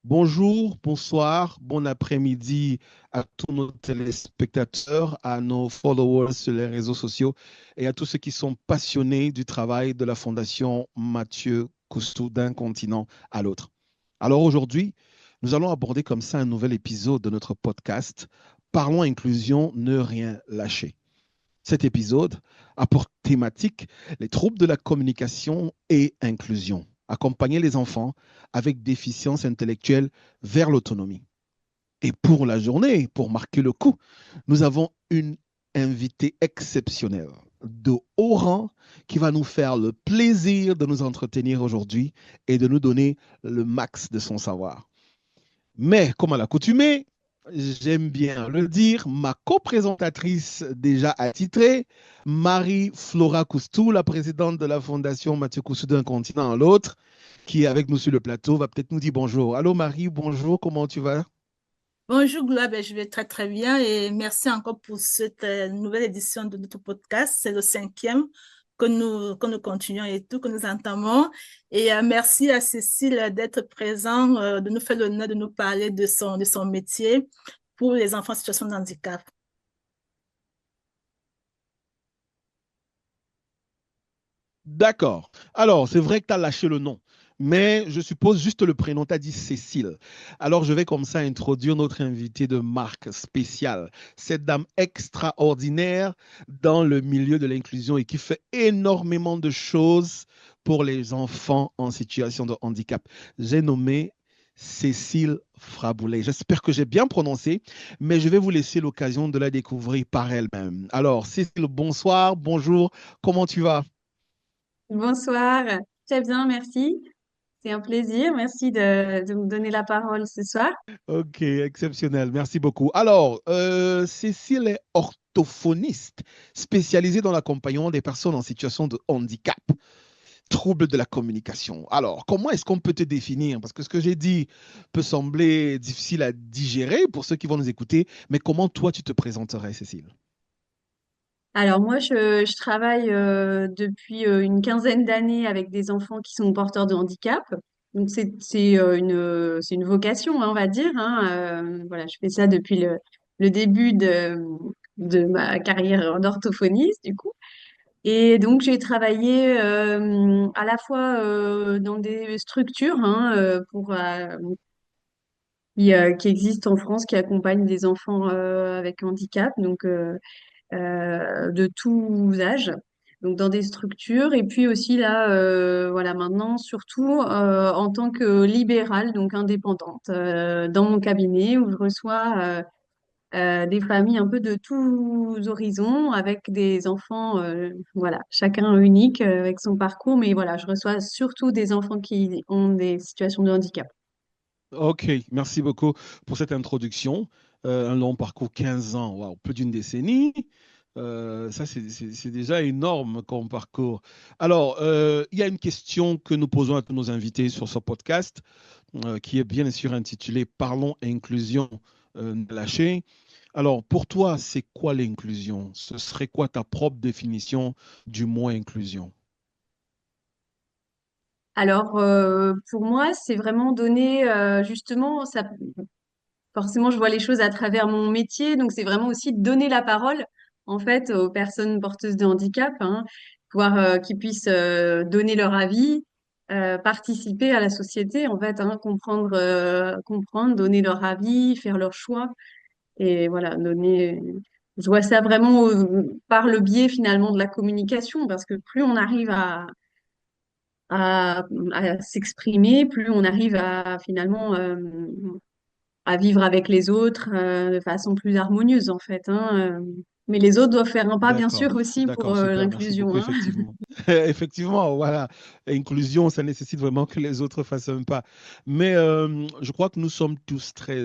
Bonjour, bonsoir, bon après-midi à tous nos téléspectateurs, à nos followers sur les réseaux sociaux et à tous ceux qui sont passionnés du travail de la Fondation Mathieu Coustou d'un continent à l'autre. Alors aujourd'hui, nous allons aborder comme ça un nouvel épisode de notre podcast Parlons inclusion, ne rien lâcher. Cet épisode a pour thématique les troubles de la communication et inclusion, accompagner les enfants avec déficience intellectuelle vers l'autonomie. Et pour la journée, pour marquer le coup, nous avons une invitée exceptionnelle de haut rang qui va nous faire le plaisir de nous entretenir aujourd'hui et de nous donner le max de son savoir. Mais comme à l'accoutumée, j'aime bien le dire, ma coprésentatrice déjà attitrée, Marie-Flora Coustou, la présidente de la Fondation Mathieu Coustou d'un continent à l'autre, qui est avec nous sur le plateau, va peut-être nous dire bonjour. Allô Marie, bonjour, comment tu vas? Bonjour Gloire, je vais très très bien et merci encore pour cette nouvelle édition de notre podcast. C'est le cinquième que nous continuons et tout, que nous entamons. Et merci à Cécile d'être présent, de nous faire l'honneur de nous parler de son métier pour les enfants en situation de handicap. D'accord. Alors, c'est vrai que tu as lâché le nom, mais je suppose juste le prénom, tu as dit Cécile. Alors, je vais comme ça introduire notre invitée de marque spéciale, cette dame extraordinaire dans le milieu de l'inclusion et qui fait énormément de choses pour les enfants en situation de handicap. J'ai nommé Cécile Fraboulet. J'espère que j'ai bien prononcé, mais je vais vous laisser l'occasion de la découvrir par elle-même. Alors, Cécile, bonsoir, bonjour, comment tu vas? Bonsoir, très bien, merci. C'est un plaisir. Merci de me donner la parole ce soir. Ok, exceptionnel. Merci beaucoup. Alors, Cécile est orthophoniste, spécialisée dans l'accompagnement des personnes en situation de handicap, troubles de la communication. Alors, comment est-ce qu'on peut te définir? Parce que ce que j'ai dit peut sembler difficile à digérer pour ceux qui vont nous écouter, mais comment toi tu te présenterais, Cécile? Alors moi, je travaille depuis une quinzaine d'années avec des enfants qui sont porteurs de handicap. Donc c'est une vocation, hein, on va dire, hein. Voilà, je fais ça depuis le début de ma carrière d'orthophoniste, du coup. Et donc, j'ai travaillé à la fois dans des structures hein, qui existent en France, qui accompagnent des enfants avec handicap, donc de tous âges, donc dans des structures. Et puis aussi là, voilà, maintenant, surtout en tant que libérale, donc indépendante, dans mon cabinet où je reçois des familles un peu de tous horizons, avec des enfants, voilà, chacun unique avec son parcours, mais voilà, je reçois surtout des enfants qui ont des situations de handicap. Ok, merci beaucoup pour cette introduction. Un long parcours, 15 ans, waouh, plus d'une décennie. Ça, c'est déjà énorme comme parcours. Alors, il y a une question que nous posons à tous nos invités sur ce podcast, qui est bien sûr intitulé Parlons inclusion lâchée. Alors, pour toi, c'est quoi l'inclusion? Ce serait quoi ta propre définition du mot inclusion? Alors, pour moi, c'est vraiment donner, justement, ça, forcément, je vois les choses à travers mon métier, donc c'est vraiment aussi donner la parole, en fait, aux personnes porteuses de handicap, hein, pouvoir qu'ils puissent donner leur avis, participer à la société, en fait, hein, comprendre, donner leur avis, faire leur choix, et voilà, donner. Je vois ça vraiment par le biais finalement de la communication, parce que plus on arrive à s'exprimer, plus on arrive à finalement à vivre avec les autres de façon plus harmonieuse en fait, hein. Mais les autres doivent faire un pas bien sûr D'accord, aussi pour d'accord, super, merci l'inclusion, beaucoup, hein. effectivement. Effectivement, voilà, inclusion, ça nécessite vraiment que les autres fassent un pas. Mais je crois que nous sommes tous très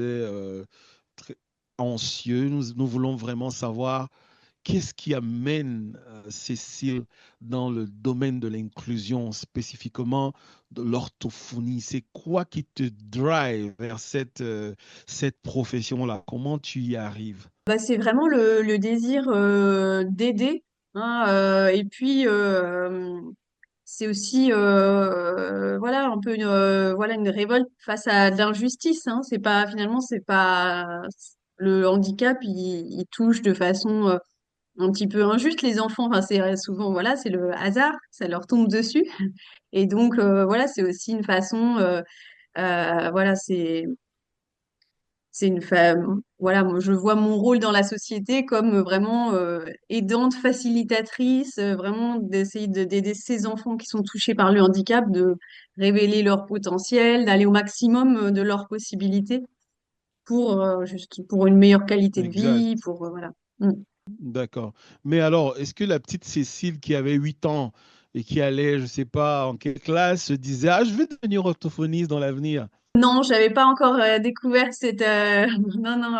anxieux, nous voulons vraiment savoir qu'est-ce qui amène Cécile dans le domaine de l'inclusion, spécifiquement de l'orthophonie. C'est quoi qui te drive vers cette profession-là? Comment tu y arrives? Bah, c'est vraiment le désir d'aider, hein, et puis c'est aussi voilà un peu voilà une révolte face à de l'injustice, hein. C'est pas finalement c'est pas le handicap, il touche de façon un petit peu injuste les enfants. Enfin, c'est souvent voilà, c'est le hasard, ça leur tombe dessus. Et donc voilà, c'est aussi une façon voilà, c'est une femme. Voilà, moi, je vois mon rôle dans la société comme vraiment aidante, facilitatrice, vraiment d'essayer d'aider ces enfants qui sont touchés par le handicap, de révéler leur potentiel, d'aller au maximum de leurs possibilités pour juste pour une meilleure qualité de vie, Exact. pour voilà. Mm. D'accord. Mais alors, est-ce que la petite Cécile qui avait 8 ans et qui allait, je ne sais pas en quelle classe, se disait, ah, je vais devenir orthophoniste dans l'avenir? Non, j'avais pas encore découvert cette. Non, non.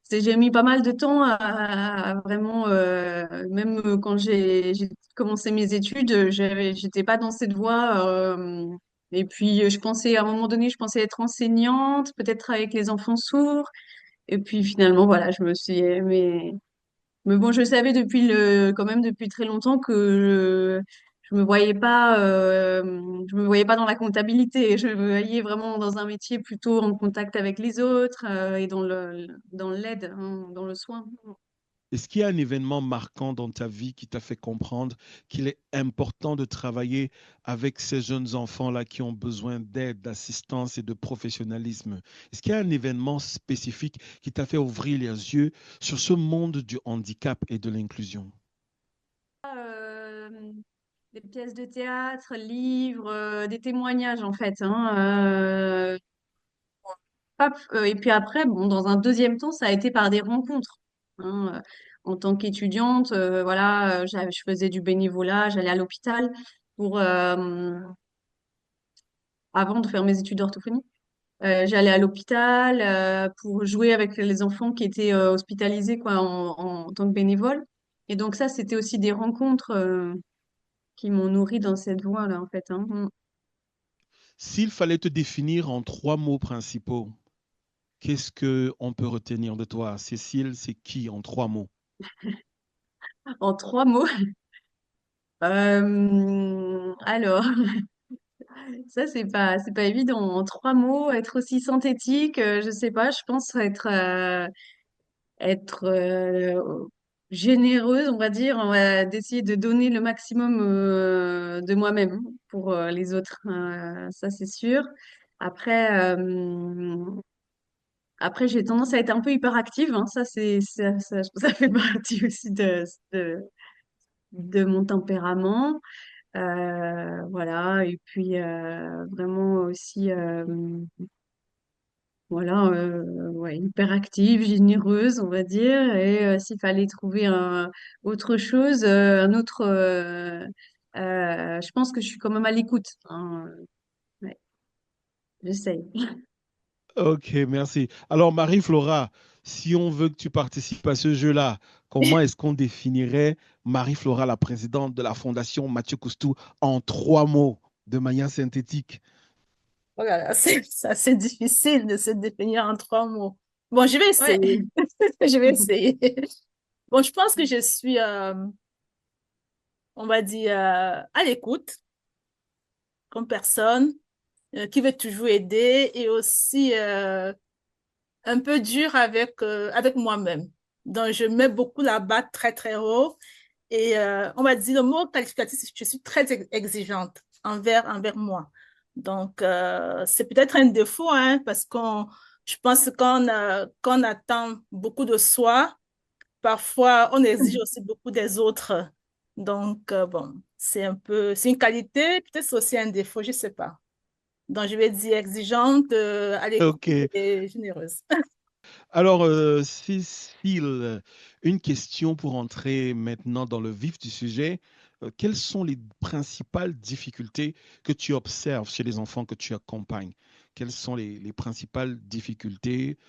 J'ai mis pas mal de temps à vraiment. Même quand j'ai commencé mes études, j'étais pas dans cette voie. Et puis, je pensais à un moment donné, je pensais être enseignante, peut-être avec les enfants sourds. Et puis finalement, voilà, je me suis. Mais bon, je savais quand même depuis très longtemps que je me voyais pas, je me voyais pas dans la comptabilité. Je me voyais vraiment dans un métier plutôt en contact avec les autres, et dans l'aide, hein, dans le soin. Est-ce qu'il y a un événement marquant dans ta vie qui t'a fait comprendre qu'il est important de travailler avec ces jeunes enfants-là qui ont besoin d'aide, d'assistance et de professionnalisme? Est-ce qu'il y a un événement spécifique qui t'a fait ouvrir les yeux sur ce monde du handicap et de l'inclusion? Euh, des pièces de théâtre, livres, des témoignages en fait, hein. Hop, et puis après, bon, dans un deuxième temps, ça a été par des rencontres, hein. En tant qu'étudiante, voilà, je faisais du bénévolat, j'allais à l'hôpital pour avant de faire mes études d'orthophonie. J'allais à l'hôpital pour jouer avec les enfants qui étaient hospitalisés quoi, en tant que bénévole. Et donc ça, c'était aussi des rencontres qui m'ont nourri dans cette voie-là, en fait, hein. Mm. S'il fallait te définir en 3 mots principaux, qu'est-ce que on peut retenir de toi? Cécile, c'est qui en 3 mots? En 3 mots. Alors, ça, c'est pas évident. En 3 mots, être aussi synthétique, je sais pas, je pense être généreuse, on va dire, d'essayer de donner le maximum de moi-même pour les autres. Ça, c'est sûr. Après, après, j'ai tendance à être un peu hyperactive, hein. Ça fait partie aussi de mon tempérament. Voilà. Et puis, vraiment aussi, voilà, ouais, hyperactive, généreuse, on va dire. Et s'il fallait trouver autre chose, je pense que je suis quand même à l'écoute, hein. Ouais, j'essaye. Ok, merci. Alors, Marie-Flora, si on veut que tu participes à ce jeu-là, comment est-ce qu'on définirait Marie-Flora, la présidente de la Fondation Mathieu Coustou, en 3 mots, de manière synthétique? Oh là là, c'est assez difficile de se définir en 3 mots. Bon, je vais Ouais. essayer. Je vais essayer. Bon, je pense que je suis, on va dire, à l'écoute comme personne, qui veut toujours aider et aussi un peu dur avec moi-même. Donc, je mets beaucoup la barre très, très haut. Et on va dire le mot qualificatif, c'est que je suis très exigeante envers moi. Donc, c'est peut-être un défaut, hein, parce je pense qu'on attend beaucoup de soi. Parfois, on exige aussi beaucoup des autres. Donc, bon, c'est une qualité, peut-être c'est aussi un défaut, je ne sais pas. Donc, je vais dire exigeante, à l'écoute Ok. et généreuse. Alors, Cécile, une question pour entrer maintenant dans le vif du sujet. Quelles sont les principales difficultés que tu observes chez les enfants que tu accompagnes? Quelles sont les principales difficultés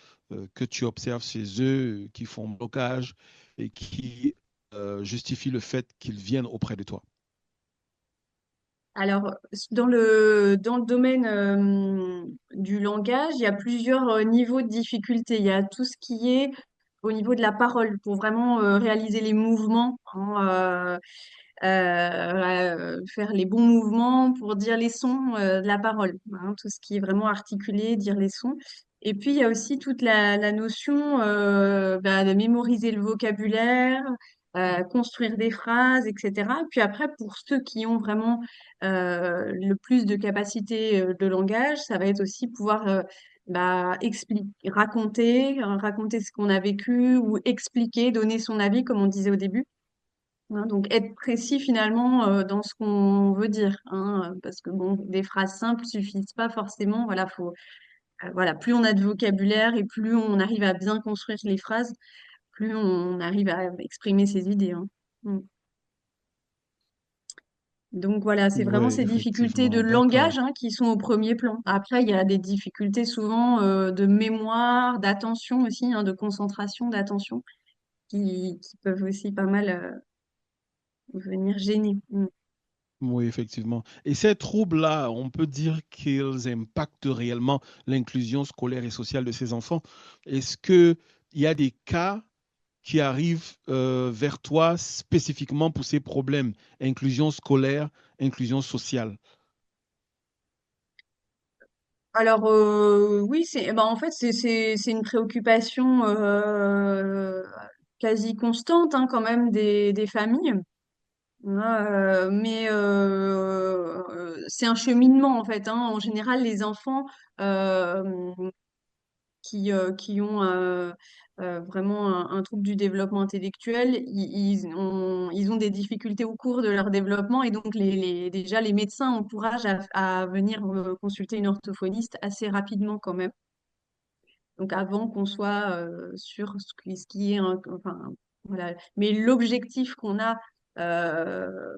que tu observes chez eux qui font blocage et qui justifient le fait qu'ils viennent auprès de toi? Alors, dans le domaine du langage, il y a plusieurs niveaux de difficulté. Il y a tout ce qui est au niveau de la parole, pour vraiment réaliser les mouvements, hein. faire les bons mouvements pour dire les sons de la parole, hein, tout ce qui est vraiment articulé, dire les sons. Et puis, il y a aussi toute la notion de mémoriser le vocabulaire, construire des phrases, etc. Puis après, pour ceux qui ont vraiment le plus de capacité de langage, ça va être aussi pouvoir expliquer, raconter ce qu'on a vécu ou expliquer, donner son avis, comme on disait au début. Hein, donc être précis finalement dans ce qu'on veut dire, hein, parce que bon, des phrases simples suffisent pas forcément. Voilà, voilà, plus on a de vocabulaire et plus on arrive à bien construire les phrases, plus on arrive à exprimer ses idées. Hein. Mm. Donc voilà, c'est vraiment Oui, ces difficultés de effectivement, langage d'accord. hein, qui sont au premier plan. Après, il y a des difficultés souvent de mémoire, d'attention aussi, hein, de concentration, d'attention, qui peuvent aussi pas mal venir gêner. Mm. Oui, effectivement. Et ces troubles-là, on peut dire qu'ils impactent réellement l'inclusion scolaire et sociale de ces enfants. Est-ce qu'il y a des cas qui arrivent vers toi spécifiquement pour ces problèmes, inclusion scolaire, inclusion sociale? Alors oui, en fait c'est une préoccupation quasi constante hein, quand même des familles. Mais c'est un cheminement en fait. Hein. En général, les enfants euh, qui ont vraiment un trouble du développement intellectuel, ils ont des difficultés au cours de leur développement et donc déjà les médecins encouragent à venir consulter une orthophoniste assez rapidement quand même. Donc avant qu'on soit sur ce qui est enfin voilà. Mais l'objectif qu'on a euh,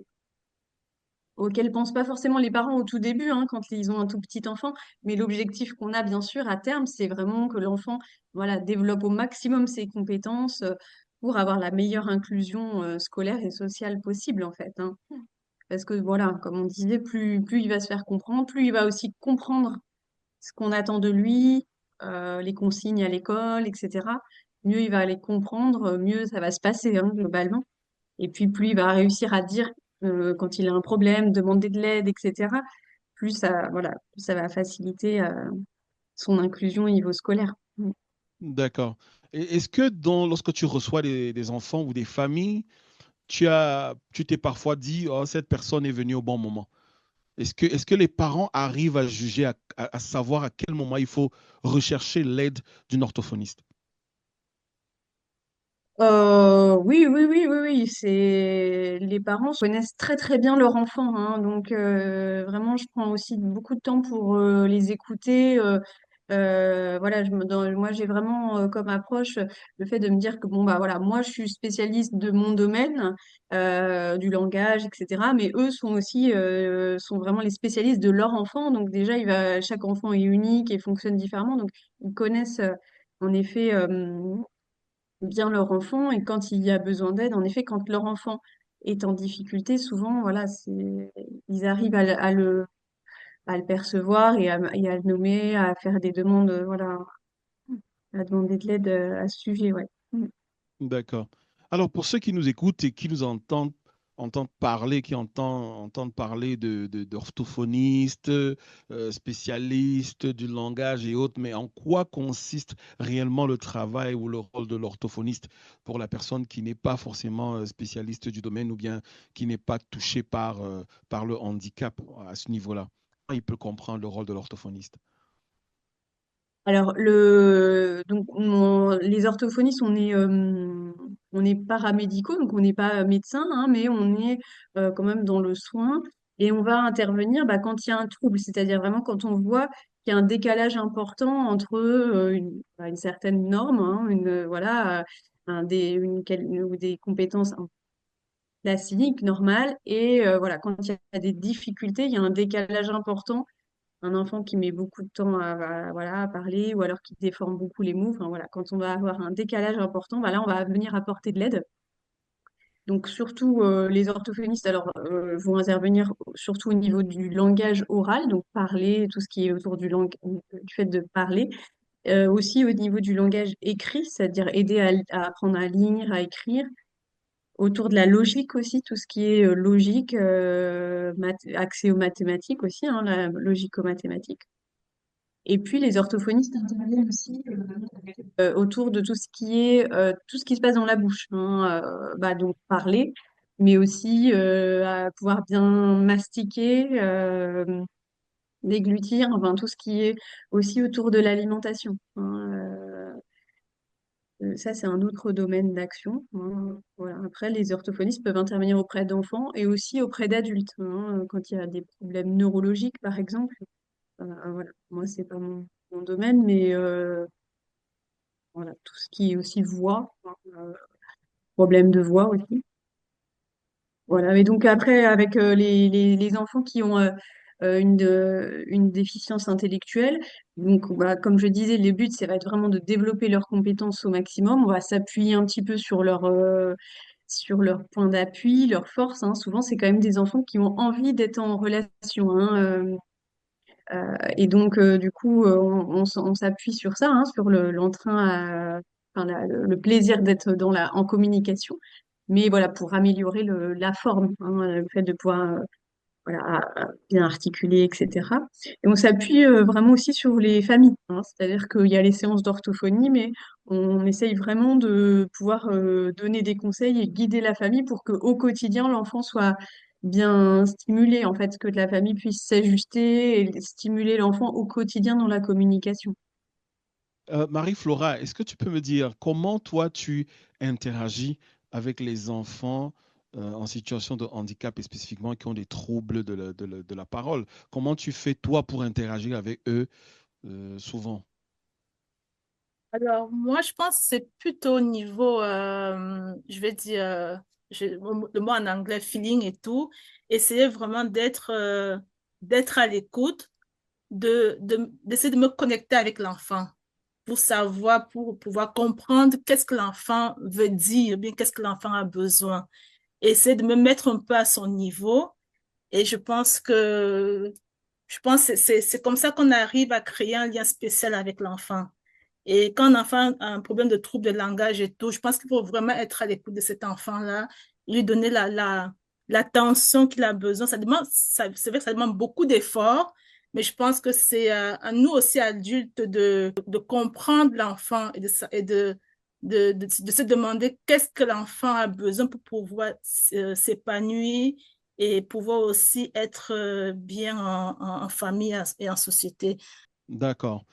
auquel pensent pas forcément les parents au tout début, hein, quand ils ont un tout petit enfant. Mais l'objectif qu'on a, bien sûr, à terme, c'est vraiment que l'enfant, voilà, développe au maximum ses compétences pour avoir la meilleure inclusion scolaire et sociale possible, en fait. Hein. Parce que, voilà, comme on disait, plus il va se faire comprendre, plus il va aussi comprendre ce qu'on attend de lui, les consignes à l'école, etc. Mieux il va les comprendre, mieux ça va se passer, hein, globalement. Et puis plus il va réussir à dire quand il a un problème, demander de l'aide, etc., plus ça, voilà, plus ça va faciliter son inclusion au niveau scolaire. Mm. D'accord. Et est-ce que lorsque tu reçois des enfants ou des familles, tu t'es parfois dit, oh, cette personne est venue au bon moment? Est-ce que les parents arrivent à juger, à savoir à quel moment il faut rechercher l'aide d'une orthophoniste? Oui. Les parents connaissent très très bien leur enfant, hein, donc vraiment, je prends aussi beaucoup de temps pour les écouter. Voilà, moi j'ai vraiment comme approche le fait de me dire que bon bah voilà, moi je suis spécialiste de mon domaine, du langage, etc. Mais eux sont aussi sont vraiment les spécialistes de leur enfant, donc déjà chaque enfant est unique et fonctionne différemment, donc ils connaissent en effet. Bien leur enfant et quand il y a besoin d'aide, en effet, quand leur enfant est en difficulté, souvent, voilà, ils arrivent à le percevoir et à le nommer, à faire des demandes, voilà, à demander de l'aide à ce sujet, ouais. Mm. D'accord. Alors, pour ceux qui nous écoutent et qui nous entendent parler, entendent parler d'orthophonistes, spécialistes du langage et autres, mais en quoi consiste réellement le travail ou le rôle de l'orthophoniste pour la personne qui n'est pas forcément spécialiste du domaine ou bien qui n'est pas touchée par le handicap à ce niveau-là? Comment il peut comprendre le rôle de l'orthophoniste? Alors, les orthophonistes, on est paramédicaux, donc on n'est pas médecin, hein, mais on est quand même dans le soin et on va intervenir quand il y a un trouble, c'est-à-dire vraiment quand on voit qu'il y a un décalage important entre une certaine norme, hein, voilà, ou des compétences classiques, normales, et voilà, quand il y a des difficultés, il y a un décalage important un enfant qui met beaucoup de temps voilà, à parler ou alors qui déforme beaucoup les mots. Enfin, voilà, quand on va avoir un décalage important, là, on va venir apporter de l'aide. Donc, surtout, les orthophonistes vont intervenir surtout au niveau du langage oral, donc parler, tout ce qui est autour du fait de parler. Aussi au niveau du langage écrit, c'est-à-dire aider à apprendre à lire, à écrire. autour de la logique aussi, tout ce qui est logique, accès aux mathématiques aussi, hein, la logico-mathématique. Et puis les orthophonistes interviennent aussi autour de tout ce qui se passe dans la bouche, hein, donc parler, mais aussi à pouvoir bien mastiquer, déglutir, enfin tout ce qui est aussi autour de l'alimentation, hein. Ça, c'est un autre domaine d'action, hein. Voilà. Après, les orthophonistes peuvent intervenir auprès d'enfants et aussi auprès d'adultes, hein, quand il y a des problèmes neurologiques, par exemple. Voilà. Moi, c'est pas mon domaine, mais voilà, tout ce qui est aussi voix, hein, problème de voix aussi. Voilà. Mais donc après, avec les enfants qui ont une déficience intellectuelle, donc bah, comme je disais, les buts, ça va être vraiment de développer leurs compétences au maximum. On va s'appuyer un petit peu sur leur point d'appui, leur force, hein. Souvent, c'est quand même des enfants qui ont envie d'être en relation, hein. Et donc, du coup, on s'appuie sur ça, hein, sur l'entrain, enfin, le plaisir d'être en communication. Mais voilà, pour améliorer la forme, hein, le fait de pouvoir voilà, bien articuler, etc. Et on s'appuie vraiment aussi sur les familles, hein. C'est-à-dire qu'il y a les séances d'orthophonie, mais on essaye vraiment de pouvoir donner des conseils et guider la famille pour qu'au quotidien, l'enfant soit bien stimulé, en fait, que la famille puisse s'ajuster et stimuler l'enfant au quotidien dans la communication. Marie-Flora, est-ce que tu peux me dire comment toi tu interagis avec les enfants en situation de handicap et spécifiquement qui ont des troubles de la parole? Comment tu fais toi pour interagir avec eux souvent? Alors, moi, je pense que c'est plutôt au niveau, je vais dire, le mot en anglais, feeling et tout, essayer vraiment d'être à l'écoute, d'essayer de me connecter avec l'enfant pour savoir, pour pouvoir comprendre qu'est-ce que l'enfant veut dire, bien qu'est-ce que l'enfant a besoin. Essayer de me mettre un peu à son niveau. Et je pense que c'est comme ça qu'on arrive à créer un lien spécial avec l'enfant. Et quand un enfant a un problème de trouble de langage et tout, je pense qu'il faut vraiment être à l'écoute de cet enfant-là, lui donner l'attention qu'il a besoin. C'est vrai que ça demande beaucoup d'efforts, mais je pense que c'est à nous aussi, adultes, de comprendre l'enfant et de se demander qu'est-ce que l'enfant a besoin pour pouvoir s'épanouir et pouvoir aussi être bien en famille et en société. D'accord.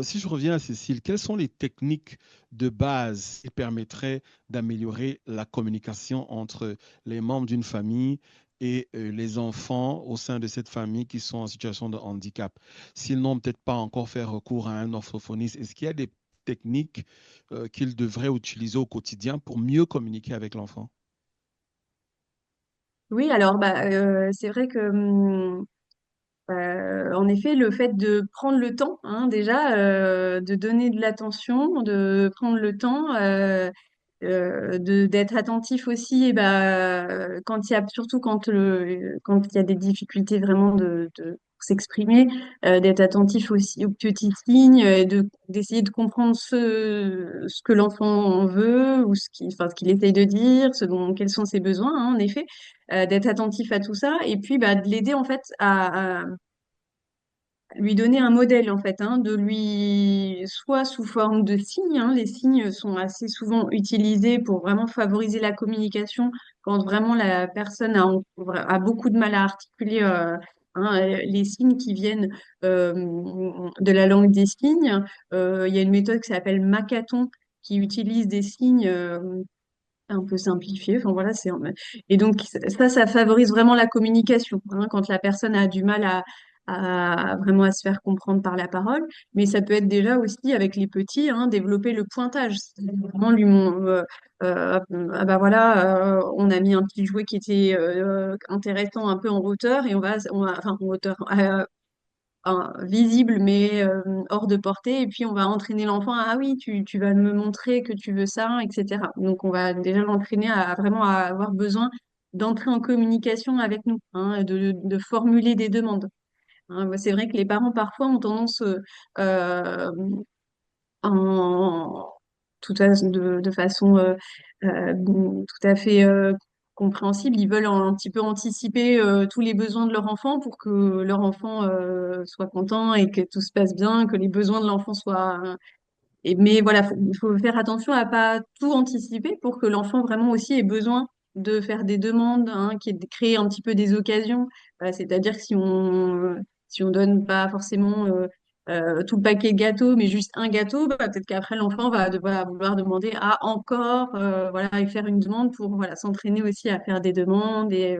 Si je reviens à Cécile, quelles sont les techniques de base qui permettraient d'améliorer la communication entre les membres d'une famille et les enfants au sein de cette famille qui sont en situation de handicap? S'ils n'ont peut-être pas encore fait recours à un orthophoniste, est-ce qu'il y a des techniques qu'ils devraient utiliser au quotidien pour mieux communiquer avec l'enfant? Oui, alors c'est vrai que en effet, le fait de prendre le temps, hein, déjà, de donner de l'attention, de prendre le temps, d'être attentif aussi, et quand il y a, surtout quand il y a des difficultés vraiment de s'exprimer, d'être attentif aussi aux petits signes, et d'essayer de comprendre ce que l'enfant veut ou enfin, ce qu'il essaye de dire, quels sont ses besoins, hein, en effet, d'être attentif à tout ça, et puis de l'aider en fait à lui donner un modèle en fait, hein, de lui soit sous forme de signes, hein, les signes sont assez souvent utilisés pour vraiment favoriser la communication quand vraiment la personne a beaucoup de mal à articuler, les signes qui viennent de la langue des signes. Il y a une méthode qui s'appelle Macathon qui utilise des signes un peu simplifiés. Enfin voilà, et donc ça favorise vraiment la communication, hein, quand la personne a du mal vraiment à se faire comprendre par la parole. Mais ça peut être déjà aussi avec les petits, hein, développer le pointage. C'est-à-dire vraiment ah bah voilà, on a mis un petit jouet qui était intéressant un peu en hauteur et enfin en hauteur, visible mais hors de portée. Et puis on va entraîner l'enfant à, ah oui, tu vas me montrer que tu veux ça, etc. Donc on va déjà l'entraîner à vraiment à avoir besoin d'entrer en communication avec nous, hein, de formuler des demandes, hein. C'est vrai que les parents parfois ont tendance, en de façon tout à fait compréhensible. Ils veulent un petit peu anticiper tous les besoins de leur enfant pour que leur enfant soit content et que tout se passe bien, que les besoins de l'enfant soient mais voilà, il faut faire attention à pas tout anticiper pour que l'enfant vraiment aussi ait besoin de faire des demandes, hein, de créer un petit peu des occasions. C'est-à-dire que si on donne pas forcément tout le paquet de gâteaux, mais juste un gâteau, bah, peut-être qu'après l'enfant va vouloir demander ah encore, voilà, et faire une demande pour voilà s'entraîner aussi à faire des demandes et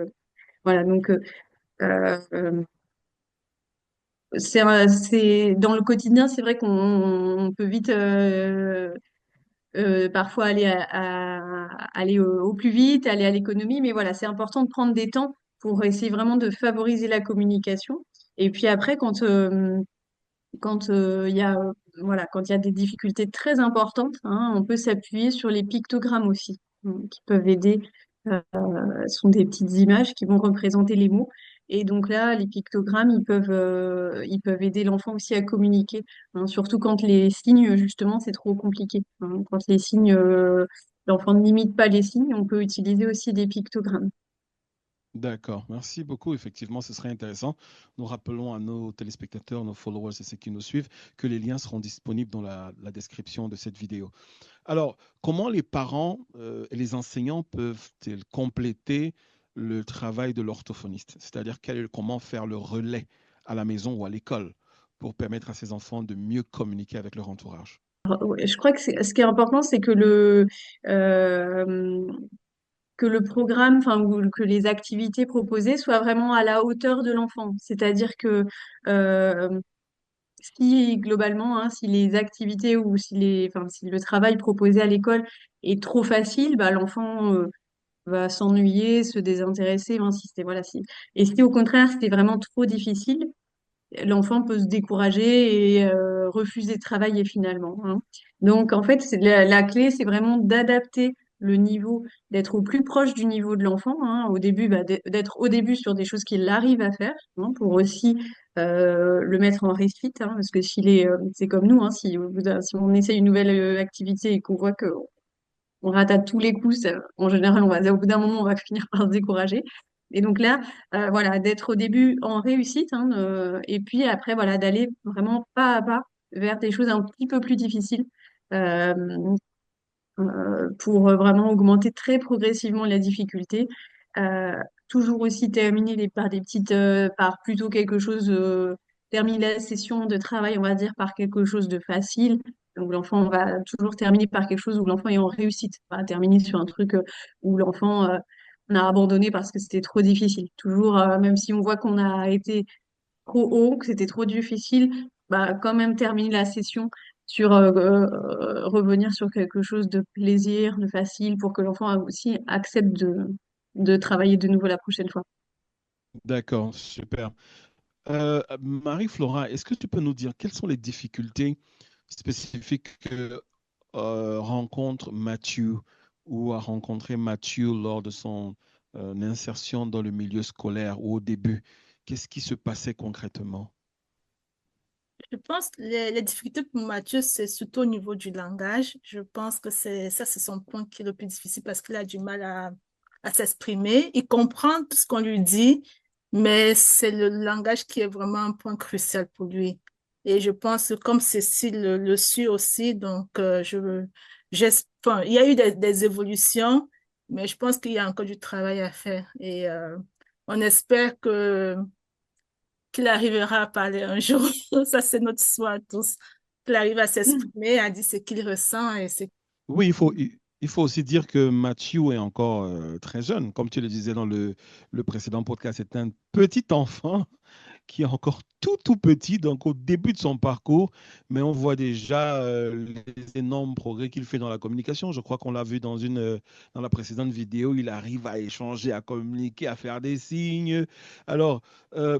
voilà donc euh, c'est dans le quotidien, c'est vrai qu'on peut vite parfois aller au plus vite, aller à l'économie, mais voilà, c'est important de prendre des temps pour essayer vraiment de favoriser la communication. Et puis après, quand il y a voilà, quand il y a des difficultés très importantes, hein, on peut s'appuyer sur les pictogrammes aussi, qui peuvent aider. Ce sont des petites images qui vont représenter les mots. Et donc là, les pictogrammes, ils peuvent aider l'enfant aussi à communiquer, hein, surtout quand les signes, justement, c'est trop compliqué, hein. Quand les signes, l'enfant n'imite pas les signes, on peut utiliser aussi des pictogrammes. D'accord, merci beaucoup. Effectivement, ce serait intéressant. Nous rappelons à nos téléspectateurs, nos followers et ceux qui nous suivent que les liens seront disponibles dans la description de cette vidéo. Alors, comment les parents et les enseignants peuvent-ils compléter le travail de l'orthophoniste? C'est-à-dire comment faire le relais à la maison ou à l'école pour permettre à ces enfants de mieux communiquer avec leur entourage? Ouais, je crois que ce qui est important, c'est euh, que le programme, enfin, ou que les activités proposées soient vraiment à la hauteur de l'enfant. C'est-à-dire que euh, si globalement, hein, si les activités ou si le travail proposé à l'école est trop facile, bah, l'enfant va s'ennuyer, se désintéresser, insister. Voilà, si. Et si au contraire c'était vraiment trop difficile, l'enfant peut se décourager et refuser de travailler finalement, hein. Donc en fait, la clé, c'est vraiment d'adapter le niveau, d'être au plus proche du niveau de l'enfant, hein. Au début, d'être au début sur des choses qu'il arrive à faire, hein, pour aussi le mettre en réussite, hein, parce que c'est comme nous, hein, si on essaye une nouvelle activité et qu'on voit que on rate à tous les coups, en général, au bout d'un moment, on va finir par se décourager. Et donc là, voilà, d'être au début en réussite, hein, et puis après, voilà, d'aller vraiment pas à pas vers des choses un petit peu plus difficiles, euh, pour vraiment augmenter très progressivement la difficulté. Euh, Toujours aussi terminer par par plutôt quelque chose, terminer la session de travail, on va dire, par quelque chose de facile. Donc l'enfant va toujours terminer par quelque chose où l'enfant est en réussite, pas terminer sur un truc où l'enfant on a abandonné parce que c'était trop difficile. Toujours, même si on voit qu'on a été trop haut, que c'était trop difficile, bah, quand même terminer la session sur revenir sur quelque chose de plaisir, de facile, pour que l'enfant aussi accepte de travailler de nouveau la prochaine fois. D'accord, super. Marie-Flora, est-ce que tu peux nous dire quelles sont les difficultés spécifiques que rencontre Mathieu ou a rencontré Mathieu lors de son insertion dans le milieu scolaire ou au début? Qu'est-ce qui se passait concrètement? Je pense que les difficultés pour Mathieu, c'est surtout au niveau du langage. Je pense que c'est son point qui est le plus difficile parce qu'il a du mal à s'exprimer. Il comprend tout ce qu'on lui dit, mais c'est le langage qui est vraiment un point crucial pour lui. Et je pense que comme Cécile le suit aussi, donc enfin, il y a eu des évolutions, mais je pense qu'il y a encore du travail à faire. Et on espère qu'il arrivera à parler un jour. Ça, c'est notre souhait à tous. Qu'il arrive à s'exprimer, à dire ce qu'il ressent et c'est Oui, il faut aussi dire que Mathieu est encore très jeune. Comme tu le disais dans le précédent podcast, c'est un petit enfant qui est encore tout petit, donc au début de son parcours, mais on voit déjà les énormes progrès qu'il fait dans la communication. Je crois qu'on l'a vu dans la précédente vidéo, il arrive à échanger, à communiquer, à faire des signes. Alors, euh,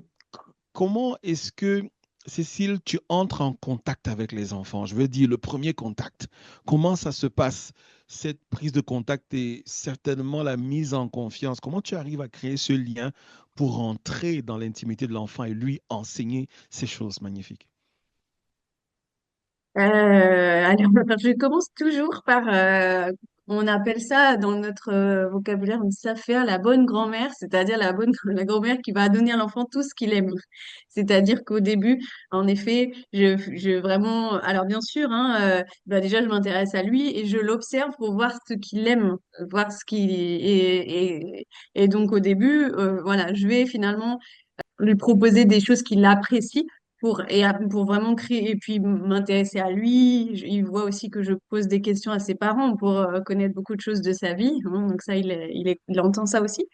comment est-ce que, Cécile, tu entres en contact avec les enfants? Je veux dire, le premier contact. Comment ça se passe, cette prise de contact et certainement la mise en confiance? Comment tu arrives à créer ce lien pour entrer dans l'intimité de l'enfant et lui enseigner ces choses magnifiques? Alors, je commence toujours par, on appelle ça dans notre vocabulaire, on dit ça faire la bonne grand-mère, c'est-à-dire la grand-mère qui va donner à l'enfant tout ce qu'il aime. C'est-à-dire qu'au début, en effet, je vraiment, alors bien sûr, hein, bah déjà je m'intéresse à lui et je l'observe pour voir ce qu'il aime, voir ce qu'il et donc au début, voilà, je vais finalement lui proposer des choses qu'il apprécie pour vraiment créer et puis m'intéresser à lui. Il voit aussi que je pose des questions à ses parents pour connaître beaucoup de choses de sa vie, hein. Donc ça, il entend ça aussi.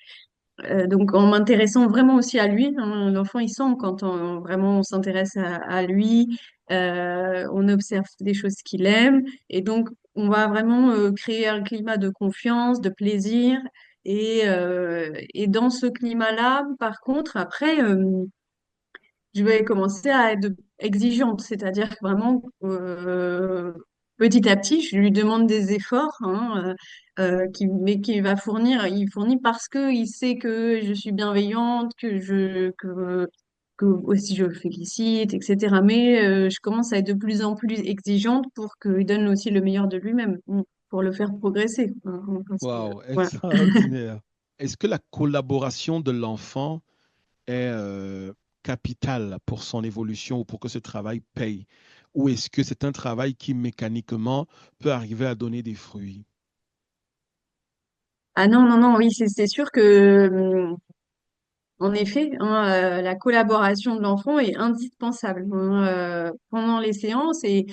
Donc en m'intéressant vraiment aussi à lui, hein, l'enfant il sent quand vraiment on s'intéresse à lui, on observe des choses qu'il aime et donc on va vraiment créer un climat de confiance, de plaisir. Et dans ce climat-là, par contre, après, je vais commencer à être exigeante, c'est-à-dire que vraiment, petit à petit, je lui demande des efforts, hein, mais qu'il va fournir. Il fournit parce que il sait que je suis bienveillante, que aussi je le félicite, etc. Mais je commence à être de plus en plus exigeante pour qu'il donne aussi le meilleur de lui-même, pour le faire progresser, hein, parce que, Waouh, voilà. extraordinaire. Est-ce que la collaboration de l'enfant est capitale pour son évolution ou pour que ce travail paye? Ou est-ce que c'est un travail qui mécaniquement peut arriver à donner des fruits? Ah non, non, non, oui, c'est sûr que en effet, hein, la collaboration de l'enfant est indispensable, hein, pendant les séances et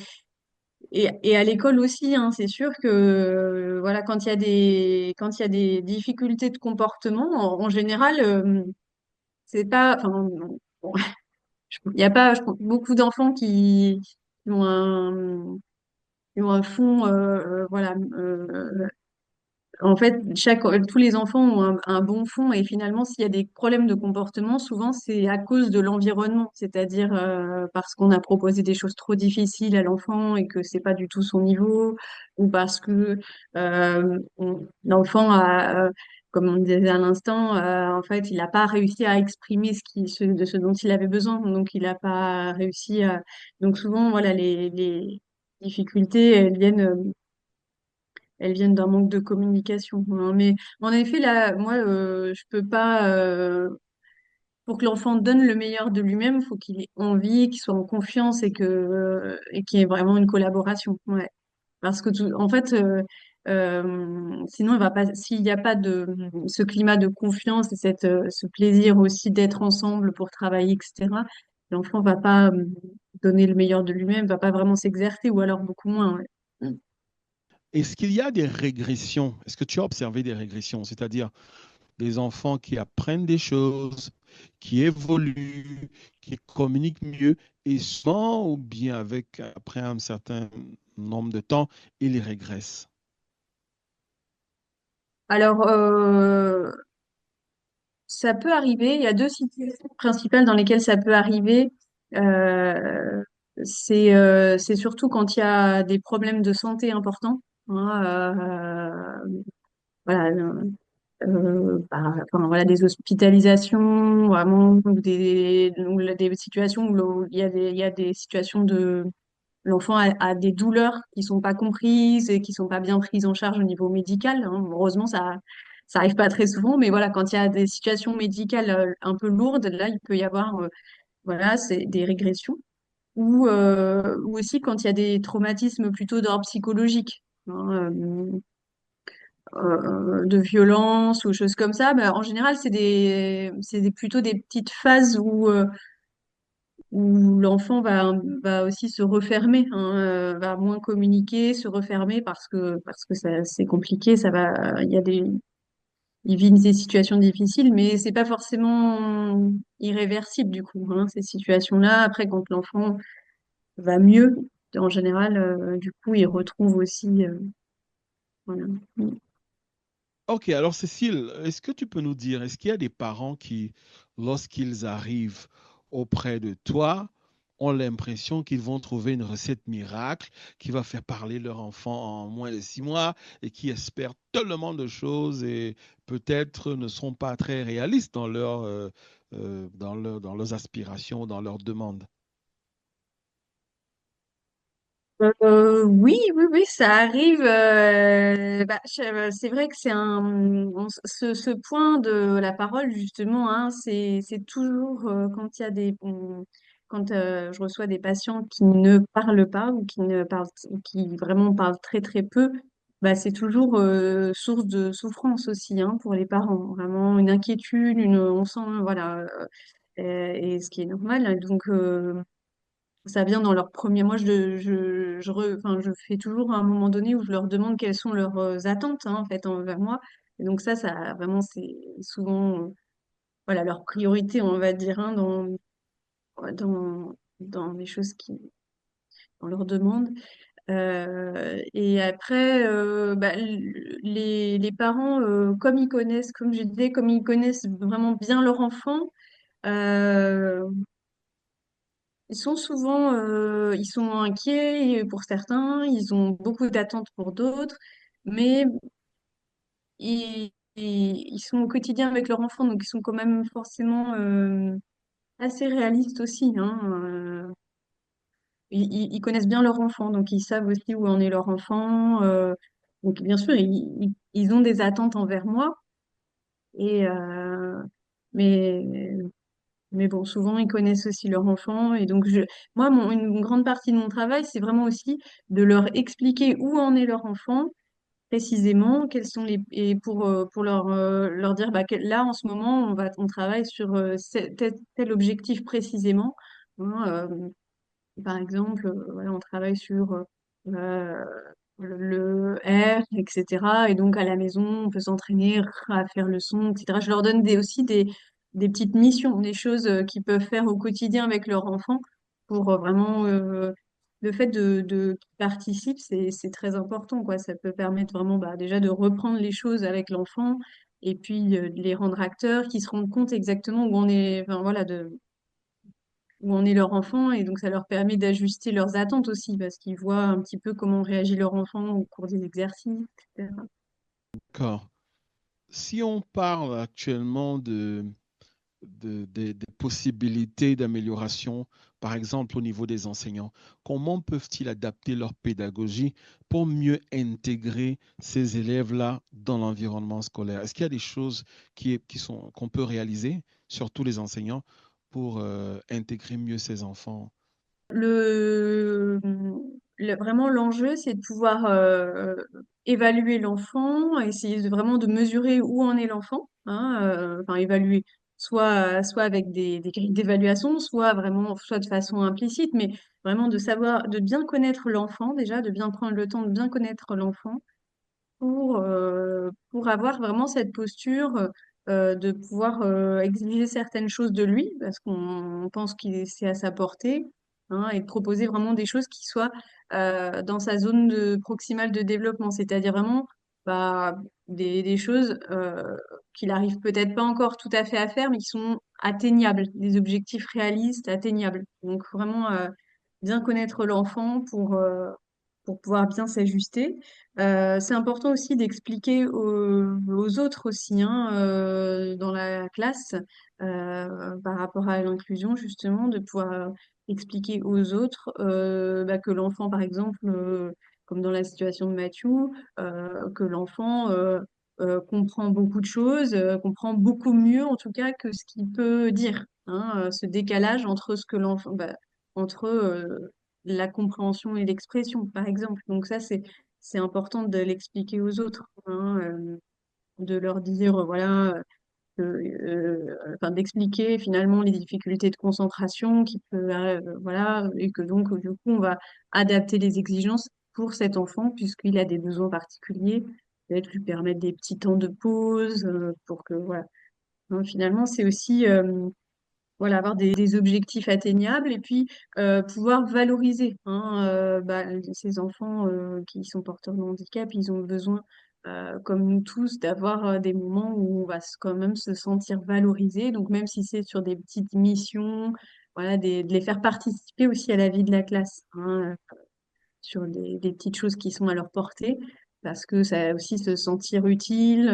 à l'école aussi, hein. C'est sûr que voilà, quand il y a des difficultés de comportement, en général, c'est pas, enfin, bon, il y a pas, je pense, beaucoup d'enfants qui ont qui ont un fond, voilà, en fait, tous les enfants ont un bon fond et finalement, s'il y a des problèmes de comportement, souvent c'est à cause de l'environnement, c'est-à-dire parce qu'on a proposé des choses trop difficiles à l'enfant et que c'est pas du tout son niveau, ou parce que l'enfant a, comme on disait à l'instant, en fait, il n'a pas réussi à exprimer de ce dont il avait besoin, donc il n'a pas réussi à. Donc souvent, voilà, les difficultés, elles viennent d'un manque de communication, hein. Mais en effet, là, moi, je peux pas. Pour que l'enfant donne le meilleur de lui-même, il faut qu'il ait envie, qu'il soit en confiance et qu'il y ait vraiment une collaboration. Ouais. Parce que en fait, sinon, il va pas. S'il n'y a pas de ce climat de confiance et ce plaisir aussi d'être ensemble pour travailler, etc. L'enfant va pas donner le meilleur de lui-même, va pas vraiment s'exercer ou alors beaucoup moins. Ouais. Est-ce qu'il y a des régressions? Est-ce que tu as observé des régressions? C'est-à-dire des enfants qui apprennent des choses, qui évoluent, qui communiquent mieux et sans ou bien avec, après un certain nombre de temps, ils régressent. Alors, ça peut arriver. Il y a deux situations principales dans lesquelles ça peut arriver. Euh, c'est surtout quand il y a des problèmes de santé importants, hein, voilà, enfin, voilà, des hospitalisations, vraiment, ou des situations où il y a des situations de l'enfant a des douleurs qui sont pas comprises et qui sont pas bien prises en charge au niveau médical, hein. Heureusement, ça arrive pas très souvent, mais voilà, quand il y a des situations médicales un peu lourdes, là, il peut y avoir, voilà, c'est des régressions. Ou aussi quand il y a des traumatismes plutôt d'ordre psychologique, hein, de violence ou choses comme ça. Ben, en général, plutôt des petites phases où l'enfant va aussi se refermer, hein, va moins communiquer, se refermer parce que ça, c'est compliqué, il vit des situations difficiles, mais c'est pas forcément irréversible du coup, hein, ces situations-là. Après, quand l'enfant va mieux, en général, du coup, il retrouve aussi, voilà. Ok, alors Cécile, est-ce que tu peux nous dire, est-ce qu'il y a des parents qui, lorsqu'ils arrivent auprès de toi, ont l'impression qu'ils vont trouver une recette miracle qui va faire parler leur enfant en moins de 6 mois et qui espèrent tellement de choses et peut-être ne sont pas très réalistes dans dans leurs aspirations, dans leurs demandes? Oui, oui, oui, ça arrive. C'est vrai que ce point de la parole, justement, hein, c'est toujours quand il y a quand je reçois des patients qui ne parlent pas ou qui ne parlent, qui vraiment parlent très très peu, bah, c'est toujours source de souffrance aussi, hein, pour les parents. Vraiment une inquiétude, on sent, voilà, et ce qui est normal. Donc, ça vient dans leur premier. Moi, enfin, je fais toujours à un moment donné où je leur demande quelles sont leurs attentes, hein, en fait, envers moi. Et donc ça vraiment, c'est souvent, voilà, leur priorité, on va dire, hein, dans les choses on leur demande. Et après, les parents, comme ils connaissent, comme je disais, comme ils connaissent vraiment bien leur enfant, euh, ils sont inquiets pour certains, ils ont beaucoup d'attentes pour d'autres, mais ils sont au quotidien avec leur enfant, donc ils sont quand même forcément assez réalistes aussi, hein. Ils connaissent bien leur enfant, donc ils savent aussi où en est leur enfant. Donc bien sûr, ils ont des attentes envers moi, et mais Mais bon, souvent, ils connaissent aussi leur enfant. Et donc, moi, une grande partie de mon travail, c'est vraiment aussi de leur expliquer où en est leur enfant précisément, et pour leur dire, bah, là, en ce moment, on travaille sur tel objectif précisément. Hein, par exemple, voilà, on travaille sur euh, le R, etc. Et donc, à la maison, on peut s'entraîner à faire le son, etc. Je leur donne aussi des petites missions, des choses qu'ils peuvent faire au quotidien avec leur enfant pour vraiment le fait qu'ils participent, c'est très important, quoi. Ça peut permettre vraiment bah, déjà de reprendre les choses avec l'enfant et puis de les rendre acteurs, qui se rendent compte exactement où on est, enfin, voilà, où en est leur enfant, et donc ça leur permet d'ajuster leurs attentes aussi parce qu'ils voient un petit peu comment réagit leur enfant au cours des exercices, etc. D'accord. Si on parle actuellement des possibilités d'amélioration, par exemple au niveau des enseignants, comment peuvent-ils adapter leur pédagogie pour mieux intégrer ces élèves-là dans l'environnement scolaire? Est-ce qu'il y a des choses qu'on peut réaliser, surtout les enseignants, pour intégrer mieux ces enfants? Le, vraiment, l'enjeu, c'est de pouvoir évaluer l'enfant, essayer vraiment de mesurer où en est l'enfant, hein, enfin évaluer, soit avec des grilles d'évaluation, soit de façon implicite, mais vraiment de savoir, de bien connaître l'enfant déjà, de bien prendre le temps de bien connaître l'enfant pour avoir vraiment cette posture de pouvoir exiger certaines choses de lui, parce qu'on pense qu'il c'est à sa portée, hein, et de proposer vraiment des choses qui soient dans sa zone proximale de développement, c'est-à-dire vraiment bah, des choses qu'il arrive peut-être pas encore tout à fait à faire, mais qui sont atteignables, des objectifs réalistes, atteignables. Donc vraiment bien connaître l'enfant pour pouvoir bien s'ajuster. C'est important aussi d'expliquer aux autres aussi, hein, dans la classe, par rapport à l'inclusion, justement, de pouvoir expliquer aux autres bah, que l'enfant, par exemple, comme dans la situation de Mathieu, que l'enfant comprend beaucoup de choses, comprend beaucoup mieux, en tout cas, que ce qu'il peut dire, hein, ce décalage entre ce que l'enfant, bah, entre la compréhension et l'expression, par exemple. Donc ça, c'est important de l'expliquer aux autres, hein, de leur dire, voilà, enfin, d'expliquer finalement les difficultés de concentration voilà, et que donc, du coup, on va adapter les exigences pour cet enfant, puisqu'il a des besoins particuliers, peut-être lui permettre des petits temps de pause, pour que, voilà. Hein, finalement, c'est aussi, voilà, avoir des objectifs atteignables et puis pouvoir valoriser, hein, bah, ces enfants qui sont porteurs de handicap, ils ont besoin, comme nous tous, d'avoir des moments où on va quand même se sentir valorisé. Donc même si c'est sur des petites missions, voilà, de les faire participer aussi à la vie de la classe, hein, sur des petites choses qui sont à leur portée. Parce que ça aussi se sentir utile,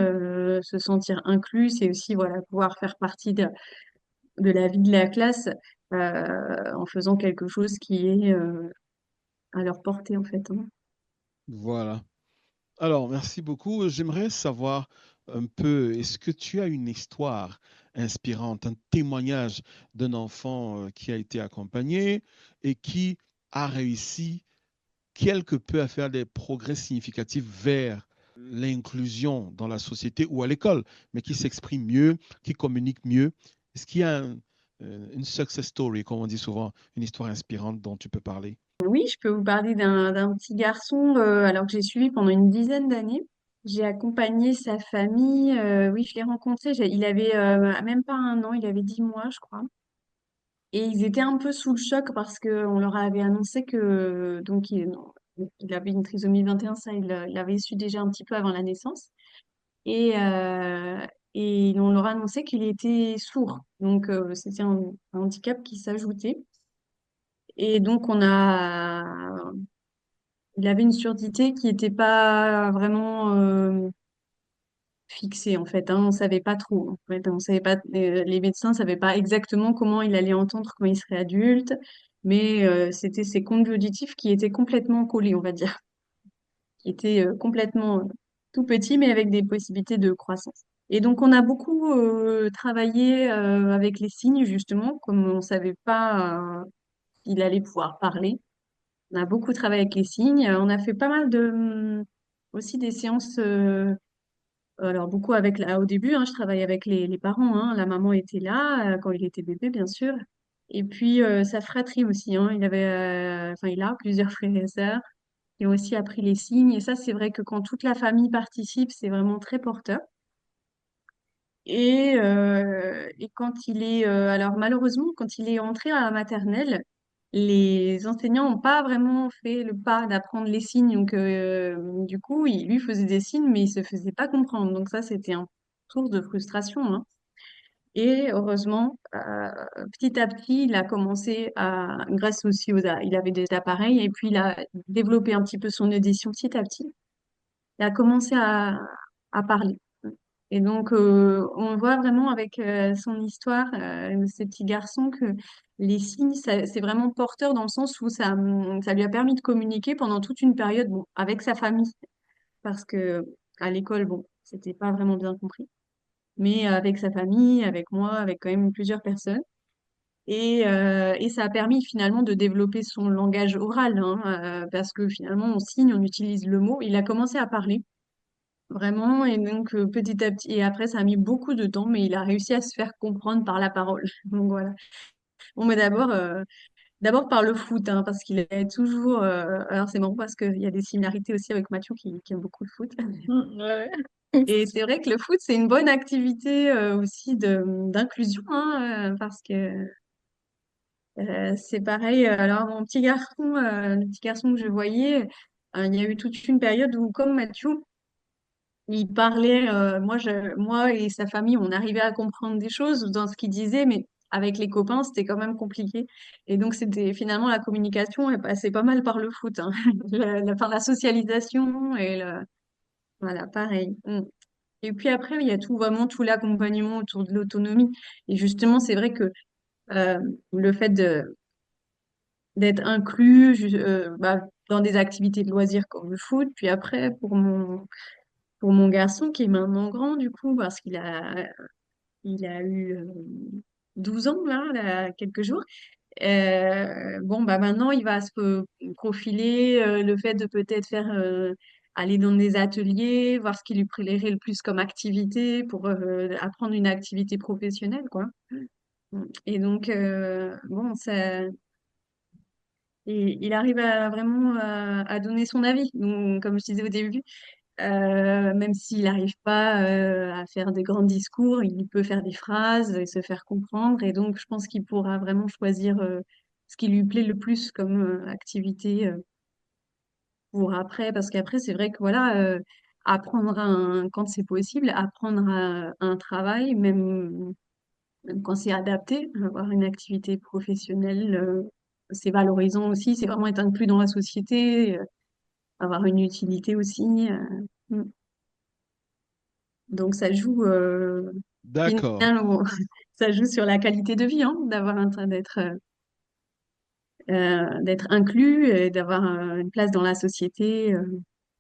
se sentir inclus, c'est aussi voilà, pouvoir faire partie de la vie de la classe en faisant quelque chose qui est à leur portée, en fait, hein. Voilà. Alors, merci beaucoup. J'aimerais savoir un peu, est-ce que tu as une histoire inspirante, un témoignage d'un enfant qui a été accompagné et qui a réussi quelque peu à faire des progrès significatifs vers l'inclusion dans la société ou à l'école, mais qui s'exprime mieux, qui communique mieux? Est-ce qu'il y a une success story, comme on dit souvent, une histoire inspirante dont tu peux parler? Oui, je peux vous parler d'un petit garçon alors que j'ai suivi pendant une dizaine d'années. J'ai accompagné sa famille. Oui, je l'ai rencontré. Il avait même pas un an, il avait 10 mois, je crois. Et ils étaient un peu sous le choc parce qu'on leur avait annoncé que donc non, il avait une trisomie 21, ça il l'avait su déjà un petit peu avant la naissance. Et, euh, et on leur a annoncé qu'il était sourd. Donc c'était un handicap qui s'ajoutait. Et donc il avait une surdité qui n'était pas vraiment fixée en fait, hein. On savait pas trop. En fait, on savait pas, les médecins savaient pas exactement comment il allait entendre quand il serait adulte, mais c'était ses conduits auditifs qui étaient complètement collés, on va dire, qui étaient complètement tout petits, mais avec des possibilités de croissance. Et donc on a beaucoup travaillé avec les signes justement, comme on savait pas qu'il allait pouvoir parler. On a beaucoup travaillé avec les signes. On a fait pas mal aussi des séances. Alors, beaucoup au début, hein, je travaillais avec les parents, hein. La maman était là quand il était bébé, bien sûr. Et puis, sa fratrie aussi, hein. Enfin, il a plusieurs frères et sœurs qui ont aussi appris les signes. Et ça, c'est vrai que quand toute la famille participe, c'est vraiment très porteur. Et quand alors malheureusement, quand il est entré à la maternelle, les enseignants n'ont pas vraiment fait le pas d'apprendre les signes. Donc, du coup, lui faisait des signes, mais il se faisait pas comprendre. Donc ça, c'était un source de frustration, hein. Et heureusement, petit à petit, il a commencé grâce aussi il avait des appareils, et puis il a développé un petit peu son audition petit à petit. Il a commencé à parler. Et donc, on voit vraiment avec son histoire, ces petits garçons, que les signes, c'est vraiment porteur dans le sens où ça lui a permis de communiquer pendant toute une période, bon, avec sa famille, parce que à l'école, bon, c'était pas vraiment bien compris, mais avec sa famille, avec moi, avec quand même plusieurs personnes. Et ça a permis finalement de développer son langage oral, hein, parce que finalement, on signe, on utilise le mot. Il a commencé à parler. Vraiment, et donc petit à petit, et après ça a mis beaucoup de temps, mais il a réussi à se faire comprendre par la parole. Donc voilà. Bon, mais d'abord par le foot, hein, parce qu'il est toujours. Alors c'est marrant parce qu'il y a des similarités aussi avec Mathieu qui aime beaucoup le foot. Ouais. Et c'est vrai que le foot, c'est une bonne activité aussi d'inclusion, hein, parce que c'est pareil. Alors mon petit garçon, le petit garçon que je voyais, il y a eu toute une période où, comme Mathieu, il parlait, moi et sa famille, on arrivait à comprendre des choses dans ce qu'il disait, mais avec les copains, c'était quand même compliqué. Et donc, c'était finalement la communication, elle passait pas mal par le foot, hein. Enfin, la socialisation voilà, pareil. Mm. Et puis après, il y a vraiment tout l'accompagnement autour de l'autonomie. Et justement, c'est vrai que euh, le fait d'être inclus bah, dans des activités de loisirs comme le foot, puis après, pour mon garçon qui est maintenant grand, du coup, parce il a eu 12 ans, là, quelques jours. Bon, bah maintenant, il va se profiler le fait de peut-être aller dans des ateliers, voir ce qui lui plairait le plus comme activité pour apprendre une activité professionnelle, quoi. Et donc, bon, il arrive vraiment à donner son avis. Donc, comme je disais au début, même s'il n'arrive pas à faire des grands discours, il peut faire des phrases et se faire comprendre. Et donc, je pense qu'il pourra vraiment choisir ce qui lui plaît le plus comme activité pour après. Parce qu'après, c'est vrai que voilà, quand c'est possible, apprendre un travail, même quand c'est adapté, avoir une activité professionnelle, c'est valorisant aussi. C'est vraiment être inclus dans la société, avoir une utilité aussi. Mm. Donc ça joue D'accord. finalement, ça joue sur la qualité de vie, hein, d'avoir un train d'être d'être inclus et d'avoir une place dans la société.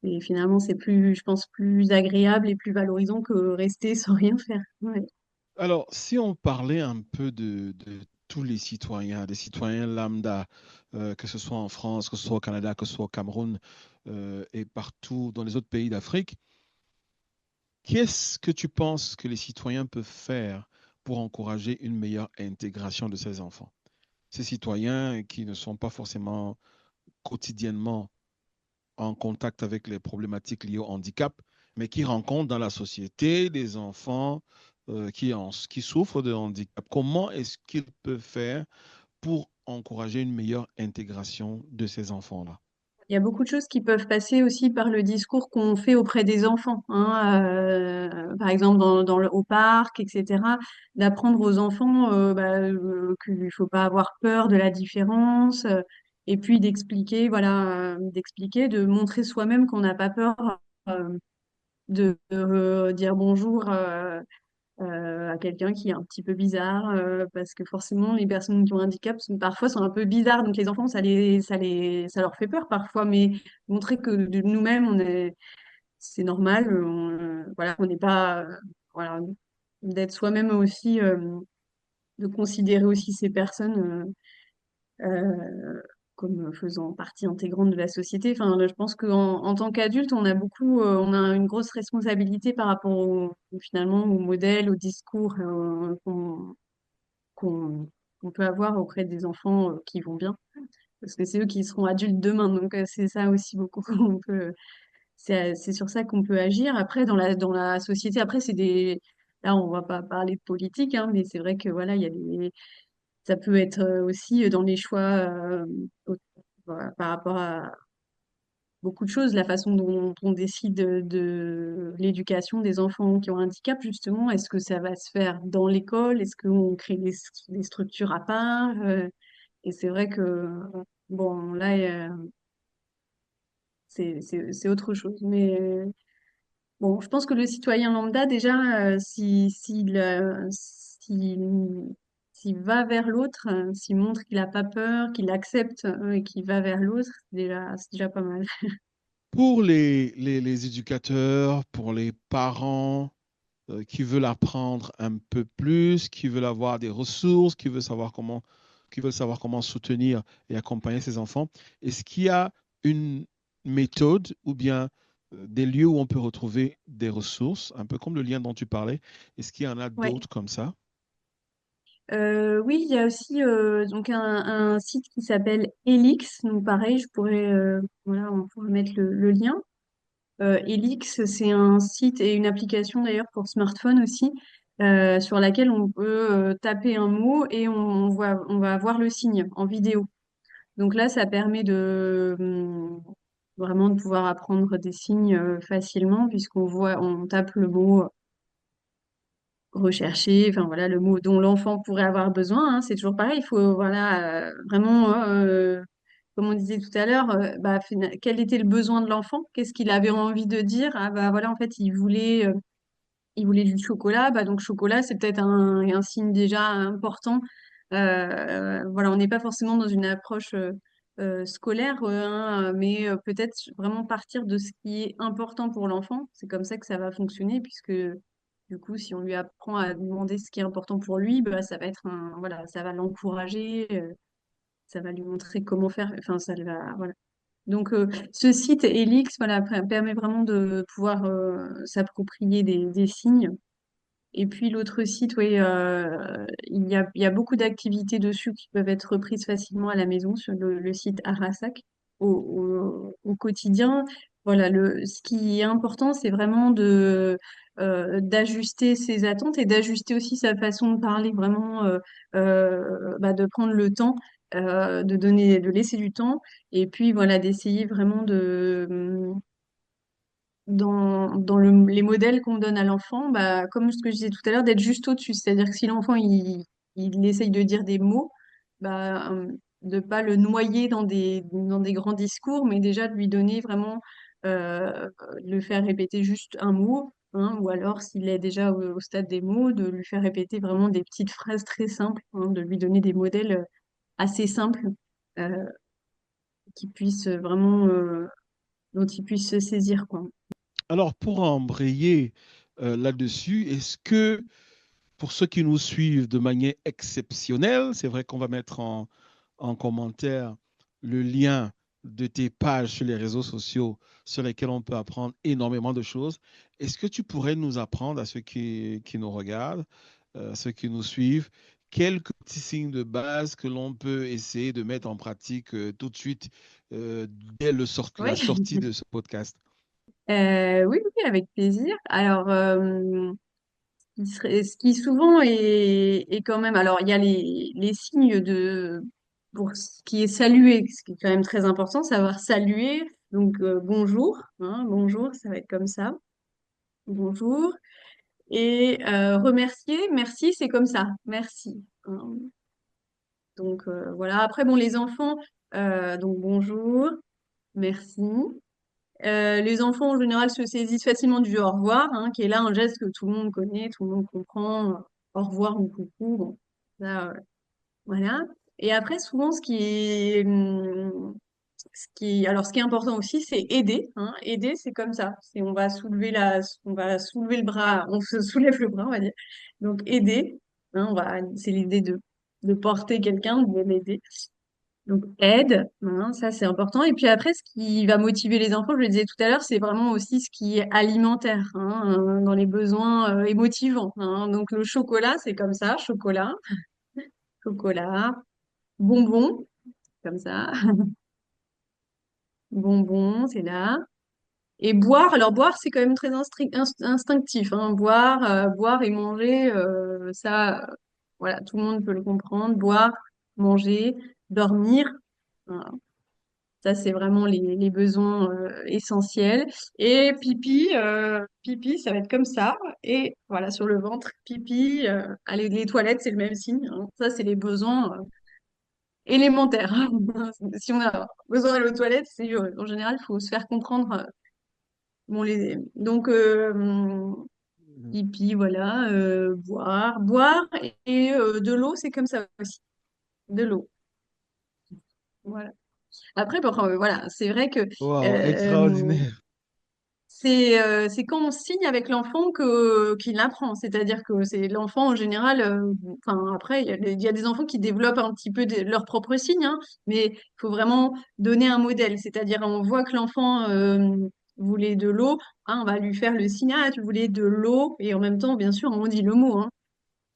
Et finalement, c'est plus, je pense, plus agréable et plus valorisant que rester sans rien faire. Ouais. Alors, si on parlait un peu de tous les citoyens, des citoyens lambda, que ce soit en France, que ce soit au Canada, que ce soit au Cameroun et partout dans les autres pays d'Afrique, qu'est-ce que tu penses que les citoyens peuvent faire pour encourager une meilleure intégration de ces enfants? Ces citoyens qui ne sont pas forcément quotidiennement en contact avec les problématiques liées au handicap, mais qui rencontrent dans la société des enfants qui souffrent de handicap. Comment est-ce qu'ils peuvent faire pour encourager une meilleure intégration de ces enfants-là? Il y a beaucoup de choses qui peuvent passer aussi par le discours qu'on fait auprès des enfants, hein, par exemple au parc, etc. D'apprendre aux enfants qu'il ne faut pas avoir peur de la différence, et puis d'expliquer, voilà, d'expliquer, de montrer soi-même qu'on n'a pas peur de dire bonjour à quelqu'un qui est un petit peu bizarre, parce que forcément, les personnes qui ont un handicap parfois sont un peu bizarres, donc les enfants, ça leur fait peur parfois, mais montrer que de nous-mêmes, c'est normal, voilà, on n'est pas, voilà, d'être soi-même aussi, de considérer aussi ces personnes comme faisant partie intégrante de la société. Enfin, je pense en tant qu'adulte, on a une grosse responsabilité par rapport finalement au modèle, au discours qu'on qu'on peut avoir auprès des enfants qui vont bien, parce que c'est eux qui seront adultes demain. Donc c'est ça aussi beaucoup qu'on peut, c'est sur ça qu'on peut agir. Après, dans la société, après là on va pas parler de politique, hein, mais c'est vrai que voilà, ça peut être aussi dans les choix au- voilà, par rapport à beaucoup de choses, la façon dont on décide de l'éducation des enfants qui ont un handicap, justement. Est-ce que ça va se faire dans l'école? Est-ce qu'on crée des structures à part? Et c'est vrai que, bon, là, c'est autre chose. Mais bon, je pense que le citoyen lambda, déjà, s'il va vers l'autre, s'il montre qu'il n'a pas peur, qu'il accepte et qu'il va vers l'autre, c'est déjà pas mal. Pour les éducateurs, pour les parents qui veulent apprendre un peu plus, qui veulent avoir des ressources, qui veulent savoir comment soutenir et accompagner ces enfants, est-ce qu'il y a une méthode ou bien des lieux où on peut retrouver des ressources, un peu comme le lien dont tu parlais? Est-ce qu'il y en a Ouais. d'autres comme ça? Oui, il y a aussi donc un site qui s'appelle Elix. Donc pareil, voilà, on pourrait mettre le lien. Elix, c'est un site et une application d'ailleurs pour smartphone aussi, sur laquelle on peut taper un mot et on va avoir le signe en vidéo. Donc là, ça permet vraiment de pouvoir apprendre des signes facilement on tape le mot rechercher, enfin voilà, le mot dont l'enfant pourrait avoir besoin, hein. C'est toujours pareil, il faut voilà, vraiment, comme on disait tout à l'heure, quel était le besoin de l'enfant? Qu'est-ce qu'il avait envie de dire? Ah bah voilà, en fait, il voulait du chocolat, bah donc chocolat, c'est peut-être un signe déjà important. Voilà, on n'est pas forcément dans une approche scolaire, hein, mais peut-être vraiment partir de ce qui est important pour l'enfant. C'est comme ça que ça va fonctionner, puisque du coup, si on lui apprend à demander ce qui est important pour lui, bah, voilà, ça va l'encourager, ça va lui montrer comment faire. Enfin, voilà. Donc, ce site Elix, voilà, permet vraiment de pouvoir s'approprier des signes. Et puis l'autre site, oui, il y a beaucoup d'activités dessus qui peuvent être reprises facilement à la maison sur le site Arasac au quotidien. Voilà, ce qui est important, c'est vraiment d'ajuster ses attentes et d'ajuster aussi sa façon de parler, vraiment de prendre le temps, de laisser du temps, et puis voilà, d'essayer vraiment les modèles qu'on donne à l'enfant, bah, comme ce que je disais tout à l'heure, d'être juste au-dessus. C'est-à-dire que si l'enfant il essaye de dire des mots, bah, de pas le noyer dans des grands discours, mais déjà de lui donner vraiment, de le faire répéter juste un mot, hein, ou alors s'il est déjà au stade des mots, de lui faire répéter vraiment des petites phrases très simples, hein, de lui donner des modèles assez simples euh, qu'ils puissent vraiment, dont ils puissent se saisir, quoi. Alors, pour embrayer là-dessus, est-ce que pour ceux qui nous suivent de manière exceptionnelle, c'est vrai qu'on va mettre en commentaire le lien de tes pages sur les réseaux sociaux sur lesquels on peut apprendre énormément de choses. Est-ce que tu pourrais nous apprendre à ceux qui nous regardent, ceux qui nous suivent, quelques petits signes de base que l'on peut essayer de mettre en pratique tout de suite euh, dès la Oui, sortie de ce podcast? oui, oui, avec plaisir. Alors, ce qui souvent est quand même, alors il y a les signes pour ce qui est salué, ce qui est quand même très important, savoir saluer. Donc, bonjour, hein, bonjour, ça va être comme ça, bonjour. Et remercier, merci, c'est comme ça, merci, hein. Donc, voilà. Après, bon, les enfants, donc bonjour, merci. Les enfants, en général, se saisissent facilement du au revoir, hein, qui est là un geste que tout le monde connaît, tout le monde comprend. Au revoir ou coucou, bon, ça, voilà. Et après, souvent, alors, ce qui est important aussi, c'est aider, hein. Aider, c'est comme ça. On va soulever le bras, on se soulève le bras, on va dire. Donc, aider, hein, c'est l'idée de porter quelqu'un, de l'aider. Donc, aide, hein, ça c'est important. Et puis après, ce qui va motiver les enfants, je le disais tout à l'heure, c'est vraiment aussi ce qui est alimentaire, hein, dans les besoins émotivants, hein. Donc, le chocolat, c'est comme ça, chocolat, chocolat, bonbon, comme ça, bonbon, c'est là. Et boire, alors boire, c'est quand même très instinctif, hein. Boire et manger, ça, voilà, tout le monde peut le comprendre. Boire, manger, dormir. Voilà. Ça, c'est vraiment les besoins essentiels. Et pipi, pipi, ça va être comme ça. Et voilà, sur le ventre, pipi. Allez, les toilettes, c'est le même signe, hein. Ça, c'est les besoins élémentaires. Si on a besoin d'aller aux toilettes, en général, il faut se faire comprendre. Bon, donc, pipi, voilà, boire et de l'eau, c'est comme ça aussi. De l'eau. Voilà. Après, bon, voilà, c'est vrai que Wow, euh, extraordinaire. c'est quand on signe avec l'enfant que qu'il apprend. C'est-à-dire que c'est l'enfant en général. Enfin, après, il y a des enfants qui développent un petit peu leurs propres signes, hein, mais il faut vraiment donner un modèle. C'est-à-dire, on voit que l'enfant voulait de l'eau, hein, on va lui faire le signe, ah, tu voulais de l'eau, et en même temps, bien sûr, on dit le mot, hein.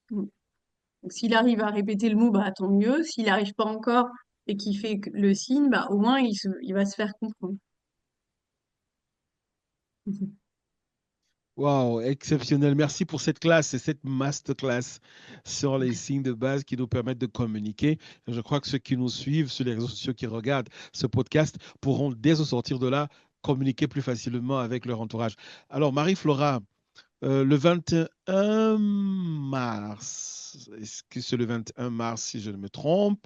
Donc, s'il arrive à répéter le mot, bah, tant mieux. S'il n'arrive pas encore et qu'il fait le signe, bah, au moins, il va se faire comprendre. Wow, exceptionnel. Merci pour cette classe et cette masterclass sur les signes de base qui nous permettent de communiquer. Je crois que ceux qui nous suivent sur les réseaux sociaux, qui regardent ce podcast, pourront dès au sortir de là communiquer plus facilement avec leur entourage. Alors, Marie-Flora, le 21 mars, est-ce que c'est le 21 mars si je ne me trompe?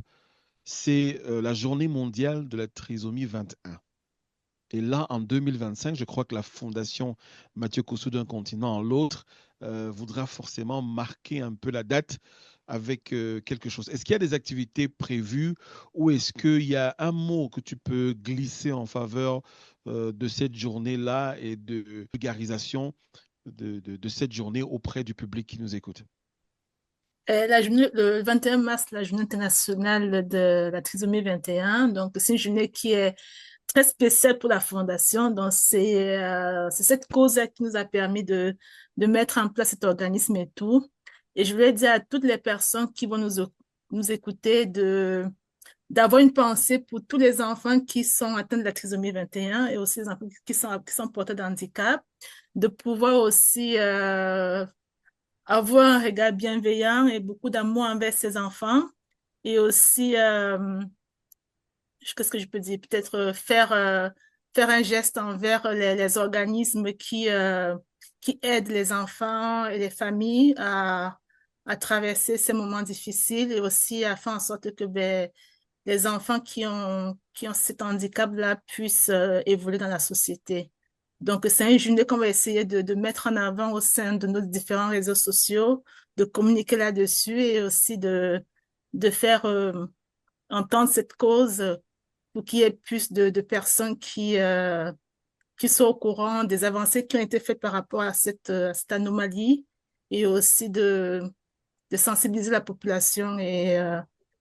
C'est la journée mondiale de la trisomie 21. Et là, en 2025, je crois que la Fondation Mathieu Coussou d'un continent à l'autre voudra forcément marquer un peu la date avec quelque chose. Est-ce qu'il y a des activités prévues ou est-ce qu'il y a un mot que tu peux glisser en faveur de cette journée-là et de vulgarisation de cette journée auprès du public qui nous écoute? Le 21 mars, la journée internationale de la trisomie 21. Donc, c'est une journée qui est très spéciale pour la Fondation. Donc, c'est cette cause qui nous a permis de mettre en place cet organisme et tout. Et je voulais dire à toutes les personnes qui vont nous écouter d'avoir une pensée pour tous les enfants qui sont atteints de la trisomie 21 et aussi les enfants qui sont porteurs de handicap, de pouvoir aussi avoir un regard bienveillant et beaucoup d'amour envers ses enfants et aussi, qu'est-ce que je peux dire, peut-être faire un geste envers les organismes qui aident les enfants et les familles à traverser ces moments difficiles et aussi à faire en sorte que ben, les enfants qui ont cet handicap-là puissent évoluer dans la société. Donc, c'est une journée qu'on va essayer de mettre en avant au sein de nos différents réseaux sociaux, de communiquer là-dessus et aussi de faire entendre cette cause pour qu'il y ait plus de personnes qui soient au courant des avancées qui ont été faites par rapport à cette anomalie et aussi de sensibiliser la population et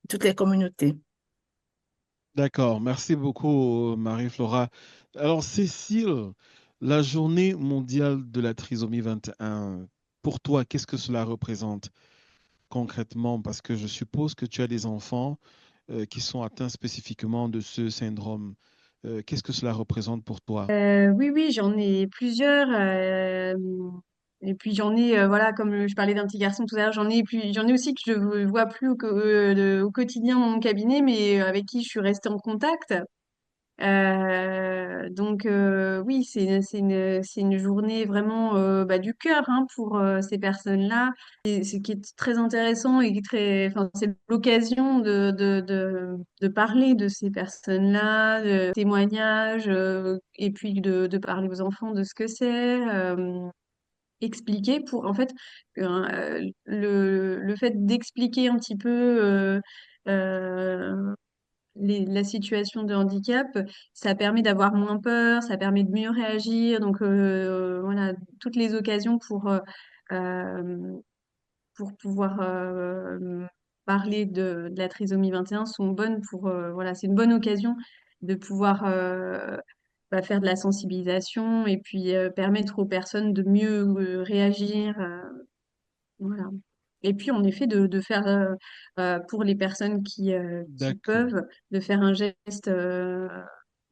toutes les communautés. D'accord, merci beaucoup Marie-Flora. Alors Cécile, la journée mondiale de la trisomie 21, pour toi, qu'est-ce que cela représente concrètement? Parce que je suppose que tu as des enfants qui sont atteints spécifiquement de ce syndrome. Qu'est-ce que cela représente pour toi? Oui, oui, j'en ai plusieurs. Et puis j'en ai, voilà, comme je parlais d'un petit garçon tout à l'heure, j'en ai aussi que je vois plus au quotidien dans mon cabinet, mais avec qui je suis restée en contact. Donc oui, c'est une journée vraiment bah, du cœur hein, pour ces personnes-là. Et ce qui est très intéressant et qui est très, enfin, c'est l'occasion de parler de ces personnes-là, de témoignages, et puis de parler aux enfants de ce que c'est. Expliquer pour en fait le fait d'expliquer un petit peu euh, la situation de handicap, ça permet d'avoir moins peur, ça permet de mieux réagir. Donc voilà, toutes les occasions euh, pour pouvoir parler de la trisomie 21 sont bonnes pour voilà, c'est une bonne occasion de pouvoir bah, faire de la sensibilisation et puis permettre aux personnes de mieux réagir. Voilà. Et puis, en effet, de faire, pour les personnes qui D'accord. peuvent, de faire un geste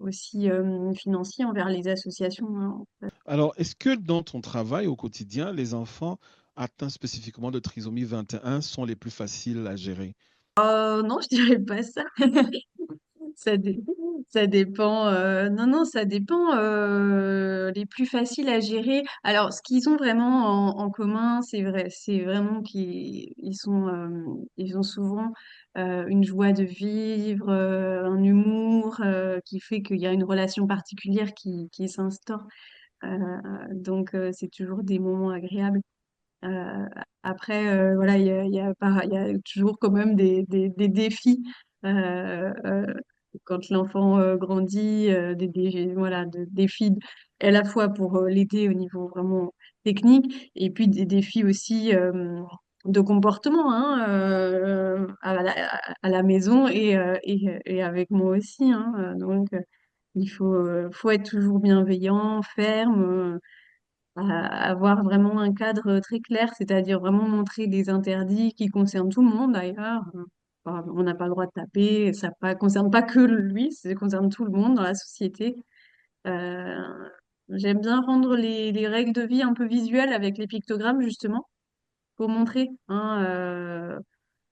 aussi financier envers les associations, hein. Alors, est-ce que dans ton travail au quotidien, les enfants atteints spécifiquement de trisomie 21 sont les plus faciles à gérer? Non, je dirais pas ça. Ça, dé- Ça dépend. Non, non, ça dépend. Les plus faciles à gérer. Alors, ce qu'ils ont vraiment en commun, c'est vrai, c'est vraiment ils ont souvent une joie de vivre, un humour qui fait qu'il y a une relation particulière qui s'instaure. Euh, donc, c'est toujours des moments agréables. Euh, Après, voilà, il y a toujours quand même des défis. Quand l'enfant grandit, voilà, des défis à la fois pour l'aider au niveau vraiment technique et puis des défis aussi de comportement hein, à la maison et avec moi aussi. Hein. Donc, faut être toujours bienveillant, ferme. Avoir vraiment un cadre très clair, c'est-à-dire vraiment montrer des interdits qui concernent tout le monde d'ailleurs. Enfin, on n'a pas le droit de taper, ça ne concerne pas que lui, ça concerne tout le monde dans la société. Euh, J'aime bien rendre les règles de vie un peu visuelles avec les pictogrammes justement pour montrer. Hein,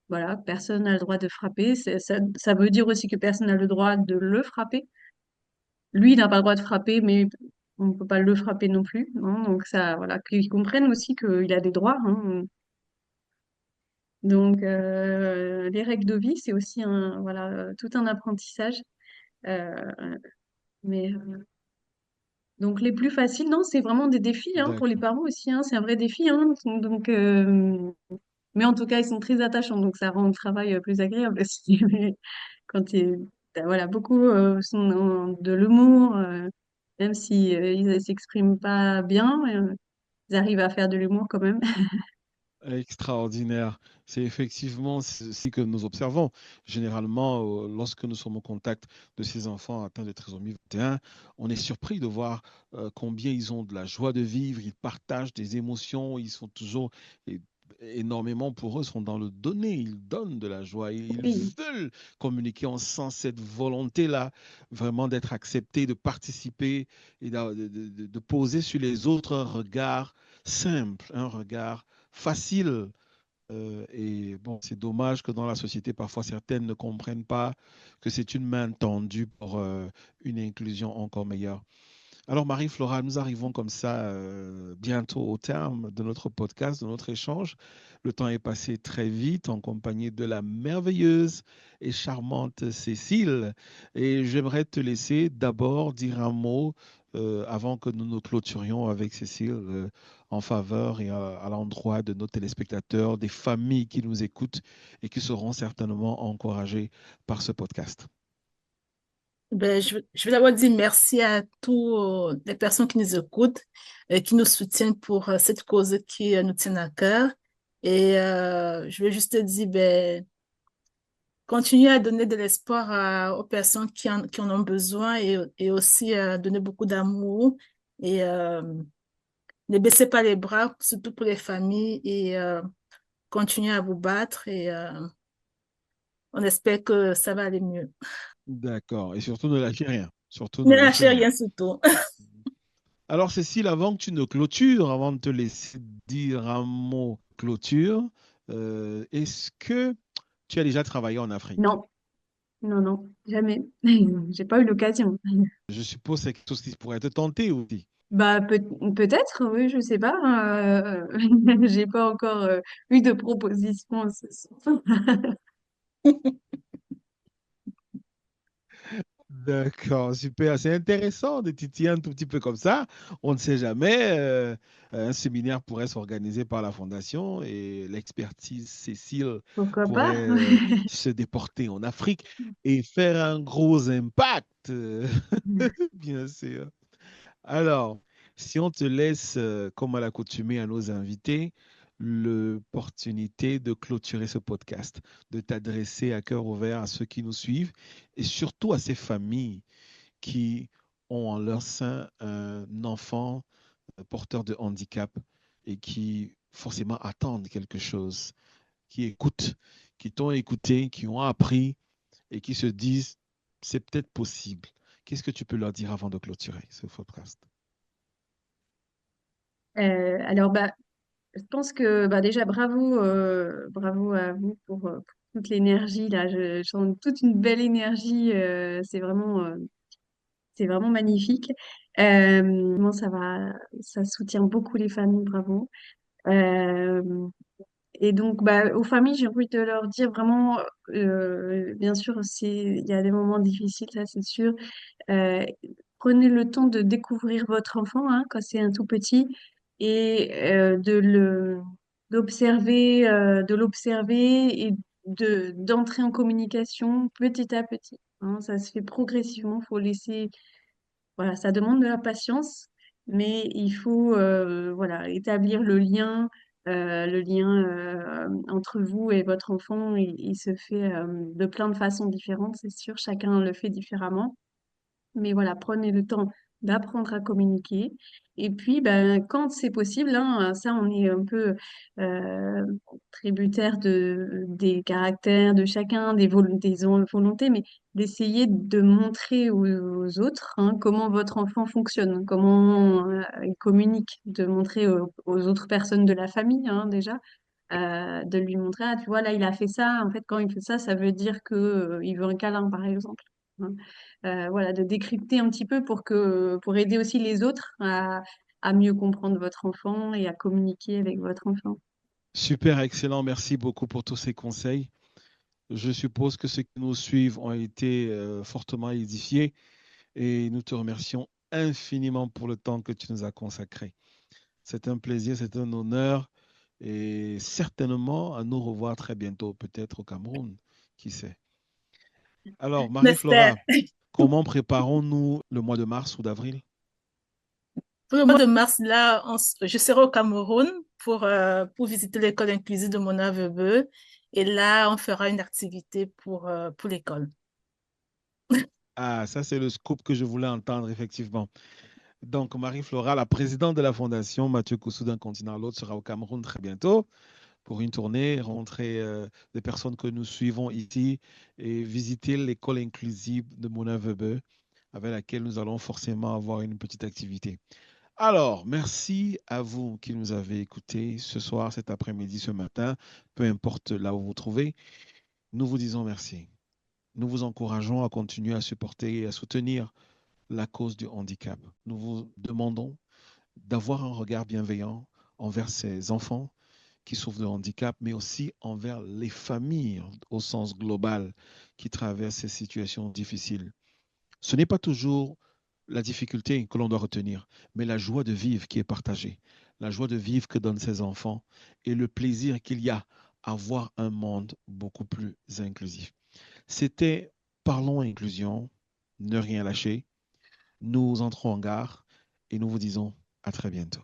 voilà, personne n'a le droit de frapper. Ça veut dire aussi que personne n'a le droit de le frapper. Lui, il n'a pas le droit de frapper, mais on ne peut pas le frapper non plus. Hein. Donc ça, voilà, qu'ils comprennent aussi qu'il a des droits. Hein. Donc les règles de vie, c'est aussi voilà, tout un apprentissage. Euh, mais donc les plus faciles, non, c'est vraiment des défis hein, pour les D'accord. parents aussi. Hein. C'est un vrai défi. Hein. Donc, mais en tout cas, ils sont très attachants, donc ça rend le travail plus agréable aussi. Mais quand voilà, beaucoup sont de l'humour, même si ils ne s'expriment pas bien, ils arrivent à faire de l'humour quand même. Extraordinaire. C'est effectivement ce que nous observons. Généralement, lorsque nous sommes au contact de ces enfants atteints de trisomie 21, on est surpris de voir combien ils ont de la joie de vivre, ils partagent des émotions, ils sont toujours et- énormément pour eux, sont dans le donner, ils donnent de la joie, ils Oui, veulent communiquer. On sent cette volonté-là, vraiment d'être accepté, de participer et de poser sur les autres un regard simple, un regard facile. Et bon, c'est dommage que dans la société, parfois, certaines ne comprennent pas que c'est une main tendue pour une inclusion encore meilleure. Alors, Marie-Flora, nous arrivons comme ça bientôt au terme de notre podcast, de notre échange. Le temps est passé très vite en compagnie de la merveilleuse et charmante Cécile. Et j'aimerais te laisser d'abord dire un mot avant que nous nous clôturions avec Cécile, en faveur et à l'endroit de nos téléspectateurs, des familles qui nous écoutent et qui seront certainement encouragées par ce podcast? Ben, je vais d'abord dire merci à toutes les personnes qui nous écoutent, qui nous soutiennent pour cette cause qui nous tient à cœur. Et je vais juste te dire, ben, continuer à donner de l'espoir aux personnes qui en ont besoin et aussi donner beaucoup d'amour et ne baissez pas les bras, surtout pour les familles et continuez à vous battre et on espère que ça va aller mieux. D'accord. Et surtout ne lâchez rien. Surtout Ne ne lâchez lâchez rien. rien surtout. Alors, Cécile, avant que tu ne clôtures, avant de te laisser dire un mot clôture, est-ce que tu as déjà travaillé en Afrique? Non, non, non, jamais. J'ai pas eu l'occasion. Je suppose que c'est quelque chose qui pourrait te tenter aussi. Bah peut-être, oui, je sais pas. J'ai pas encore eu de proposition en ce sens. D'accord, super. C'est intéressant de titiller un tout petit peu comme ça. On ne sait jamais. Un séminaire pourrait s'organiser par la Fondation et l'expertise Cécile Pourquoi pourrait pas? se déporter en Afrique et faire un gros impact, bien sûr. Alors, si on te laisse, comme à l'accoutumée à nos invités, l'opportunité de clôturer ce podcast, de t'adresser à cœur ouvert à ceux qui nous suivent et surtout à ces familles qui ont en leur sein un enfant porteur de handicap et qui forcément attendent quelque chose, qui écoutent, qui t'ont écouté, qui ont appris et qui se disent, c'est peut-être possible. Qu'est-ce que tu peux leur dire avant de clôturer ce podcast? Alors bah je pense que bah déjà bravo à vous pour toute l'énergie là. Je sens toute une belle énergie. C'est vraiment magnifique. Vraiment, ça soutient beaucoup les familles. Bravo. Euh, et donc, bah, aux familles, j'ai envie de leur dire vraiment, bien sûr, il y a des moments difficiles, ça c'est sûr. Euh, Prenez le temps de découvrir votre enfant hein, quand c'est un tout petit et de l'observer et d'entrer en communication petit à petit. Hein. Ça se fait progressivement. Faut laisser, voilà, ça demande de la patience, mais il faut voilà établir le lien entre vous et votre enfant. Il se fait de plein de façons différentes, c'est sûr. Chacun le fait différemment. Mais voilà, prenez le temps d'apprendre à communiquer. Et puis, ben, quand c'est possible, hein, ça, on est un peu euh, tributaire des caractères de chacun, des volontés, mais d'essayer de montrer aux autres hein, comment votre enfant fonctionne, comment il communique, de montrer aux autres personnes de la famille hein, déjà. De lui montrer, ah, tu vois, là, il a fait ça. En fait, quand il fait ça, ça veut dire que, il veut un câlin, par exemple. Hein. Voilà, de décrypter un petit peu pour aider aussi les autres à mieux comprendre votre enfant et à communiquer avec votre enfant. Super, excellent. Merci beaucoup pour tous ces conseils. Je suppose que ceux qui nous suivent ont été fortement édifiés et nous te remercions infiniment pour le temps que tu nous as consacré. C'est un plaisir, c'est un honneur et certainement à nous revoir très bientôt, peut-être au Cameroun, qui sait. Alors, J'espère. Marie-Flora, comment préparons-nous le mois de mars ou d'avril? Pour le mois de mars, là, je serai au Cameroun pour visiter l'école inclusive de mon neveu. Et là, on fera une activité pour l'école. Ah, ça c'est le scoop que je voulais entendre, effectivement. Donc, Marie-Flora, la présidente de la Fondation Mathieu Koussou d'un continent à l'autre, sera au Cameroun très bientôt pour une tournée, rencontrer des personnes que nous suivons ici et visiter l'école inclusive de Mona Vebe, avec laquelle nous allons forcément avoir une petite activité. Alors, merci à vous qui nous avez écoutés ce soir, cet après-midi, ce matin, peu importe là où vous vous trouvez. Nous vous disons merci. Nous vous encourageons à continuer à supporter et à soutenir la cause du handicap. Nous vous demandons d'avoir un regard bienveillant envers ces enfants qui souffrent de handicap, mais aussi envers les familles au sens global qui traversent ces situations difficiles. Ce n'est pas toujours la difficulté que l'on doit retenir, mais la joie de vivre qui est partagée, la joie de vivre que donnent ces enfants et le plaisir qu'il y a à voir un monde beaucoup plus inclusif. C'était Parlons Inclusion, ne rien lâcher. Nous entrons en gare et nous vous disons à très bientôt.